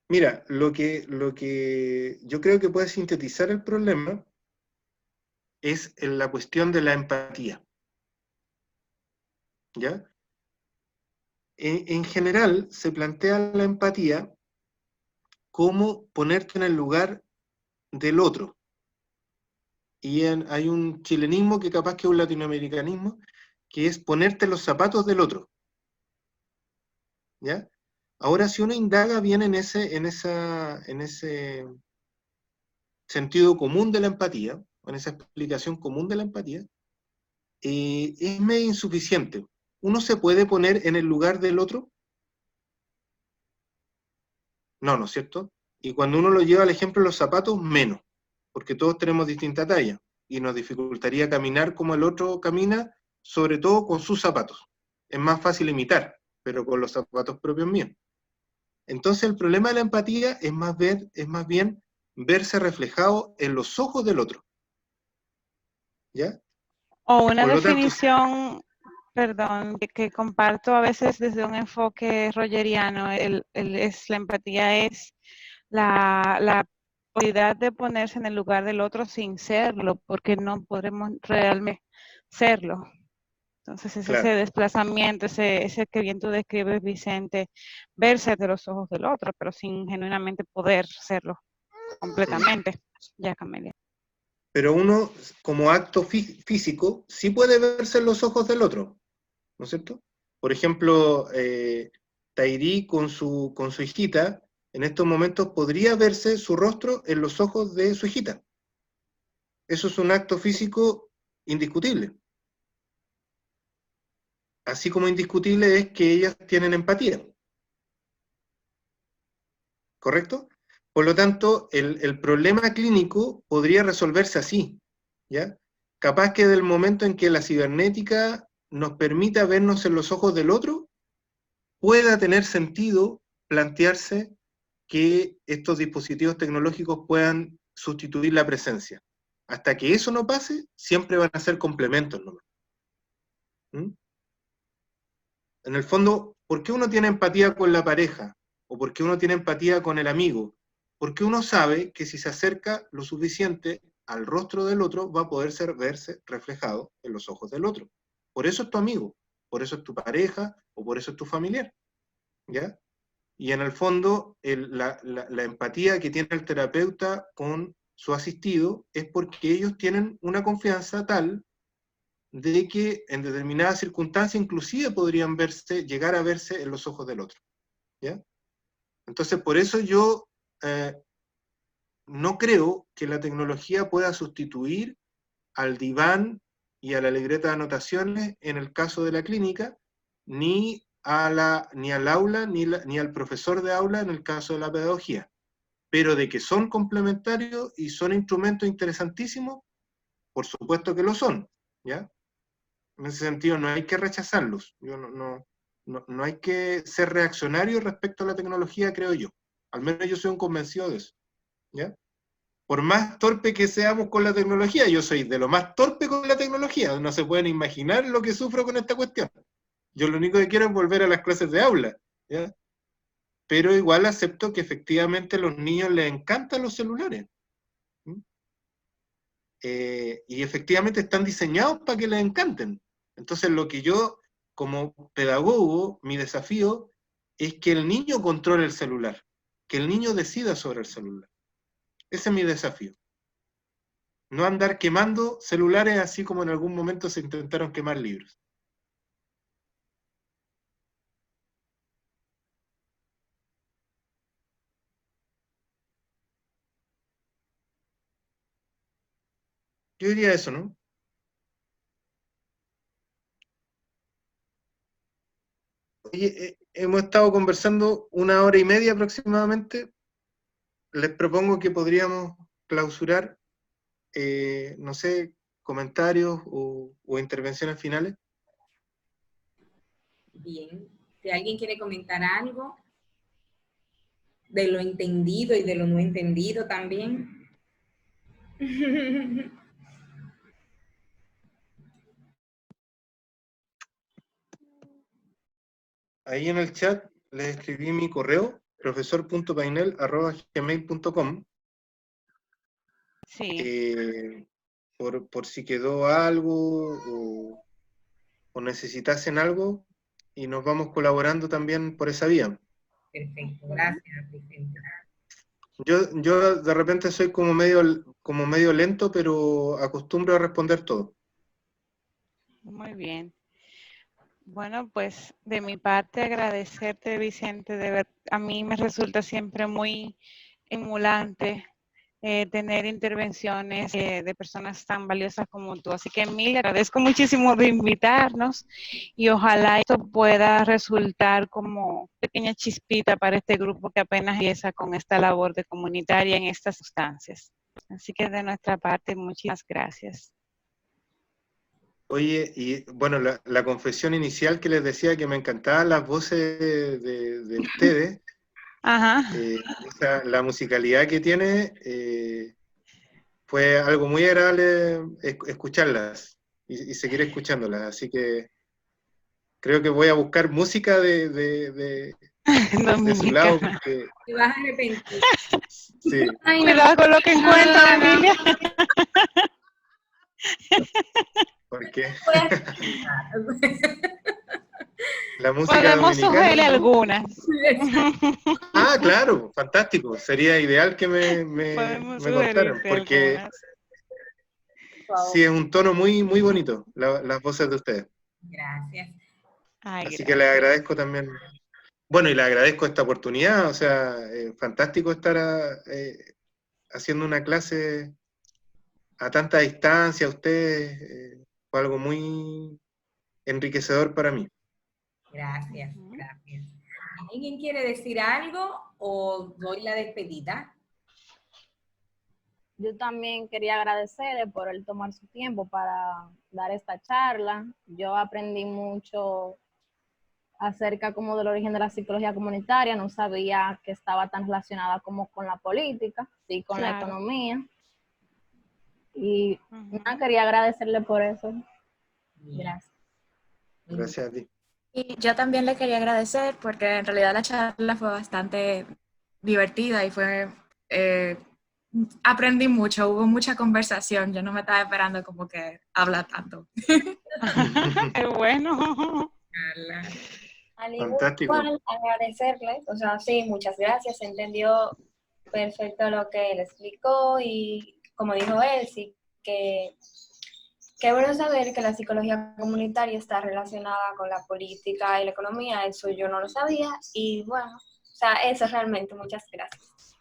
Mira, lo que yo creo que puede sintetizar el problema es en la cuestión de la empatía. ¿Ya? En general, se plantea la empatía como ponerte en el lugar del otro. Y hay un chilenismo que capaz que es un latinoamericanismo, que es ponerte en los zapatos del otro. ¿Ya? Ahora, si uno indaga bien en ese sentido común de la empatía, en esa explicación común de la empatía, es medio insuficiente. ¿Uno se puede poner en el lugar del otro? No, ¿no es cierto? Y cuando uno lo lleva al ejemplo de los zapatos, menos, porque todos tenemos distinta talla, y nos dificultaría caminar como el otro camina, sobre todo con sus zapatos. Es más fácil imitar, pero con los zapatos propios míos. Entonces el problema de la empatía es más bien verse reflejado en los ojos del otro. ¿Ya? O una Por lo tanto, definición, perdón, que comparto a veces desde un enfoque rogeriano, la empatía es la posibilidad de ponerse en el lugar del otro sin serlo, porque no podremos realmente serlo. Entonces es ese claro, desplazamiento, ese que bien tú describes, Vicente, verse de los ojos del otro, pero sin genuinamente poder serlo completamente. Ya, Camelia. pero uno, como acto físico, sí puede verse en los ojos del otro, ¿no es cierto? Por ejemplo, Tairi con su hijita, en estos momentos podría verse su rostro en los ojos de su hijita. Eso es un acto físico indiscutible. Así como indiscutible es que ellas tienen empatía. ¿Correcto? Por lo tanto, el problema clínico podría resolverse así, ¿ya? Capaz que del momento en que la cibernética nos permita vernos en los ojos del otro, pueda tener sentido plantearse que estos dispositivos tecnológicos puedan sustituir la presencia. Hasta que eso no pase, siempre van a ser complementos nomás. ¿Mm? En el fondo, ¿por qué uno tiene empatía con la pareja? ¿O por qué uno tiene empatía con el amigo? Porque uno sabe que si se acerca lo suficiente al rostro del otro, va a poder verse reflejado en los ojos del otro. Por eso es tu amigo, por eso es tu pareja, o por eso es tu familiar. ¿Ya? Y en el fondo, la empatía que tiene el terapeuta con su asistido es porque ellos tienen una confianza tal de que en determinadas circunstancias inclusive podrían llegar a verse en los ojos del otro. ¿Ya? Entonces, por eso yo no creo que la tecnología pueda sustituir al diván y a la libreta de anotaciones en el caso de la clínica, ni al aula, ni al profesor de aula en el caso de la pedagogía. Pero de que son complementarios y son instrumentos interesantísimos, por supuesto que lo son, ¿ya? En ese sentido no hay que rechazarlos. No hay que ser reaccionario respecto a la tecnología, creo yo. Al menos yo soy un convencido de eso, ¿ya? Por más torpe que seamos con la tecnología, yo soy de lo más torpe con la tecnología. No se pueden imaginar lo que sufro con esta cuestión. Yo lo único que quiero es volver a las clases de aula, ¿ya? pero igual acepto que efectivamente a los niños les encantan los celulares. Y efectivamente están diseñados para que les encanten. Entonces lo que yo, como pedagogo, mi desafío es que el niño controle el celular, que el niño decida sobre el celular. Ese es mi desafío. No andar quemando celulares así como en algún momento se intentaron quemar libros. Yo diría eso, ¿no? Oye, hemos estado conversando 1 hora y media aproximadamente. Les propongo que podríamos clausurar, no sé, comentarios o intervenciones finales. Bien. Si alguien quiere comentar algo de lo entendido y de lo no entendido también. Ahí en el chat les escribí mi correo, profesor.painel@gmail.com. Sí. Por si quedó algo o necesitasen algo, y nos vamos colaborando también por esa vía. Perfecto, gracias, Vicente. Yo de repente soy como medio lento, pero acostumbro a responder todo. Muy bien. Bueno, pues de mi parte agradecerte, Vicente, a mí me resulta siempre muy estimulante tener intervenciones de personas tan valiosas como tú. Así que mil agradezco muchísimo de invitarnos y ojalá esto pueda resultar como pequeña chispita para este grupo que apenas empieza con esta labor de comunitaria en estas sustancias. Así que de nuestra parte, muchas gracias. Oye, y bueno, la confesión inicial que les decía que me encantaban las voces de ustedes, Ajá. la musicalidad que tiene, fue algo muy agradable escucharlas y seguir escuchándolas, así que creo que voy a buscar música de su lado, porque Te vas a arrepentir. sí. Cuidado con lo que encuentras, Emilia. ¿Por qué? La música Podemos dominicana, sugerir ¿no? algunas. Ah, claro, fantástico. Sería ideal que me contaran, porque algunas. sí, es un tono muy, muy bonito, las voces de ustedes. Gracias. Ay, Así gracias. que les agradezco también. Bueno, y le agradezco esta oportunidad, o sea, fantástico estar haciendo una clase a tanta distancia, a ustedes, fue algo muy enriquecedor para mí. Gracias, gracias. ¿Alguien quiere decir algo o doy la despedida? Yo también quería agradecerle por él tomar su tiempo para dar esta charla. Yo aprendí mucho acerca como del origen de la psicología comunitaria, no sabía que estaba tan relacionada como con la política, sí, con la economía. Y nada, quería agradecerle por eso. Gracias. Gracias a ti. Y yo también le quería agradecer porque en realidad la charla fue bastante divertida y aprendí mucho, hubo mucha conversación, yo no me estaba esperando como que habla tanto. Qué bueno. Al Fantástico. igual, agradecerles, o sea, sí, muchas gracias, entendió perfecto lo que él explicó y como dijo él, sí, que qué bueno saber que la psicología comunitaria está relacionada con la política y la economía, eso yo no lo sabía y bueno, o sea, eso realmente, muchas gracias.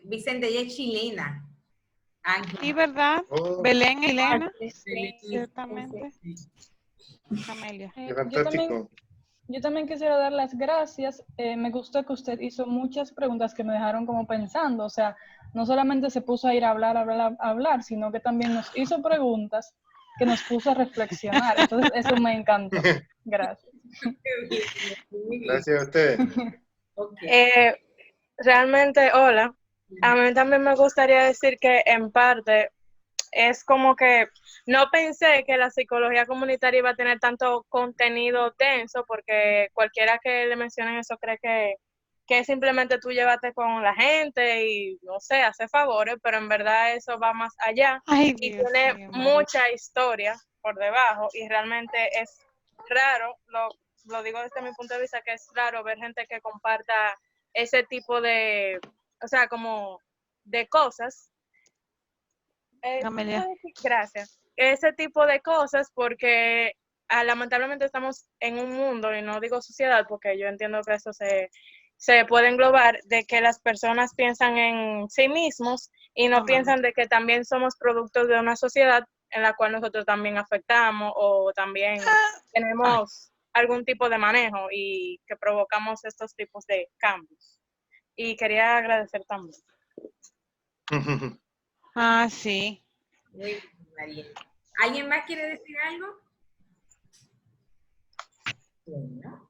Vicente, ella es chilena. Sí, ¿verdad? Oh. Belén y Elena, Sí, ciertamente. Amelia. Yo también quisiera dar las gracias. Me gustó que usted hizo muchas preguntas que me dejaron como pensando. O sea, no solamente se puso a ir a hablar, sino que también nos hizo preguntas que nos puso a reflexionar. Entonces, eso me encantó. Gracias. Gracias a ustedes. Realmente, hola. A mí también me gustaría decir que en parte es como que no pensé que la psicología comunitaria iba a tener tanto contenido denso, porque cualquiera que le mencionen eso cree que simplemente tú llévate con la gente y, no sé, hacer favores, pero en verdad eso va más allá Ay, y Dios tiene mío, mucha historia por debajo, y realmente es raro, lo digo desde mi punto de vista, que es raro ver gente que comparta ese tipo de, o sea, como de cosas. Amelia. Gracias. Ese tipo de cosas, porque lamentablemente estamos en un mundo, y no digo sociedad, porque yo entiendo que eso se puede englobar, de que las personas piensan en sí mismos y no piensan de que también somos productos de una sociedad en la cual nosotros también afectamos o también tenemos algún tipo de manejo y que provocamos estos tipos de cambios. Y quería agradecer también. Sí. Muy bien, Mariel. ¿Alguien más quiere decir algo? Bueno.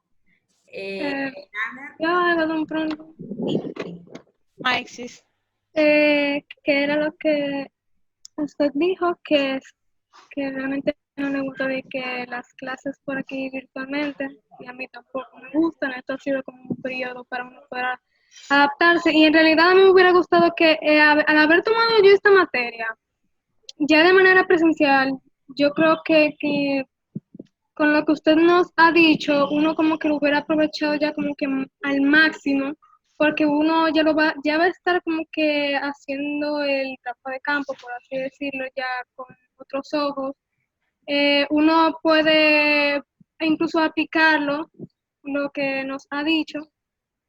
Yo hago de un pronto. Alexis. Que era lo que usted dijo, que realmente no le gusta de que las clases por aquí virtualmente, y a mí tampoco me gustan. Esto ha sido como un periodo para uno poder adaptarse, y en realidad a mí me hubiera gustado que al haber tomado yo esta materia, ya de manera presencial, yo creo que con lo que usted nos ha dicho, uno como que lo hubiera aprovechado ya como que al máximo, porque uno ya va a estar como que haciendo el trabajo de campo, por así decirlo, ya con otros ojos. Uno puede incluso aplicarlo, lo que nos ha dicho,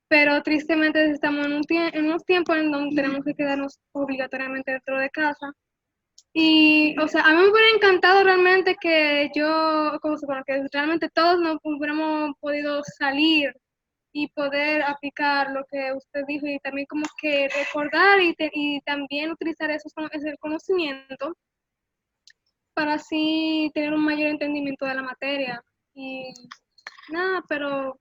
pero tristemente estamos en unos tiempos en donde tenemos que quedarnos obligatoriamente dentro de casa. Y, o sea, a mí me hubiera encantado realmente que que realmente todos nos hubiéramos podido salir y poder aplicar lo que usted dijo, y también como que recordar y también utilizar ese conocimiento para así tener un mayor entendimiento de la materia. Y nada, pero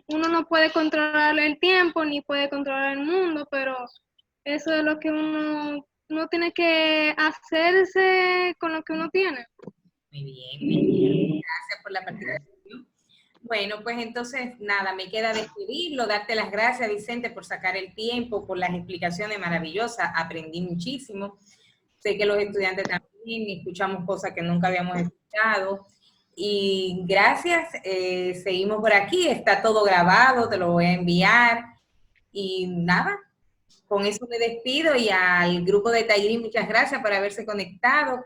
uno no puede controlar el tiempo ni puede controlar el mundo, pero eso es lo que uno tiene que hacerse con lo que uno tiene. Muy bien. Gracias por la participación. Bueno, pues entonces, nada, me queda despedirlo, darte las gracias, Vicente, por sacar el tiempo, por las explicaciones maravillosas. Aprendí muchísimo. Sé que los estudiantes también escuchamos cosas que nunca habíamos escuchado. Y gracias, seguimos por aquí, está todo grabado, te lo voy a enviar. Y nada, con eso me despido, y al grupo de Tairí muchas gracias por haberse conectado.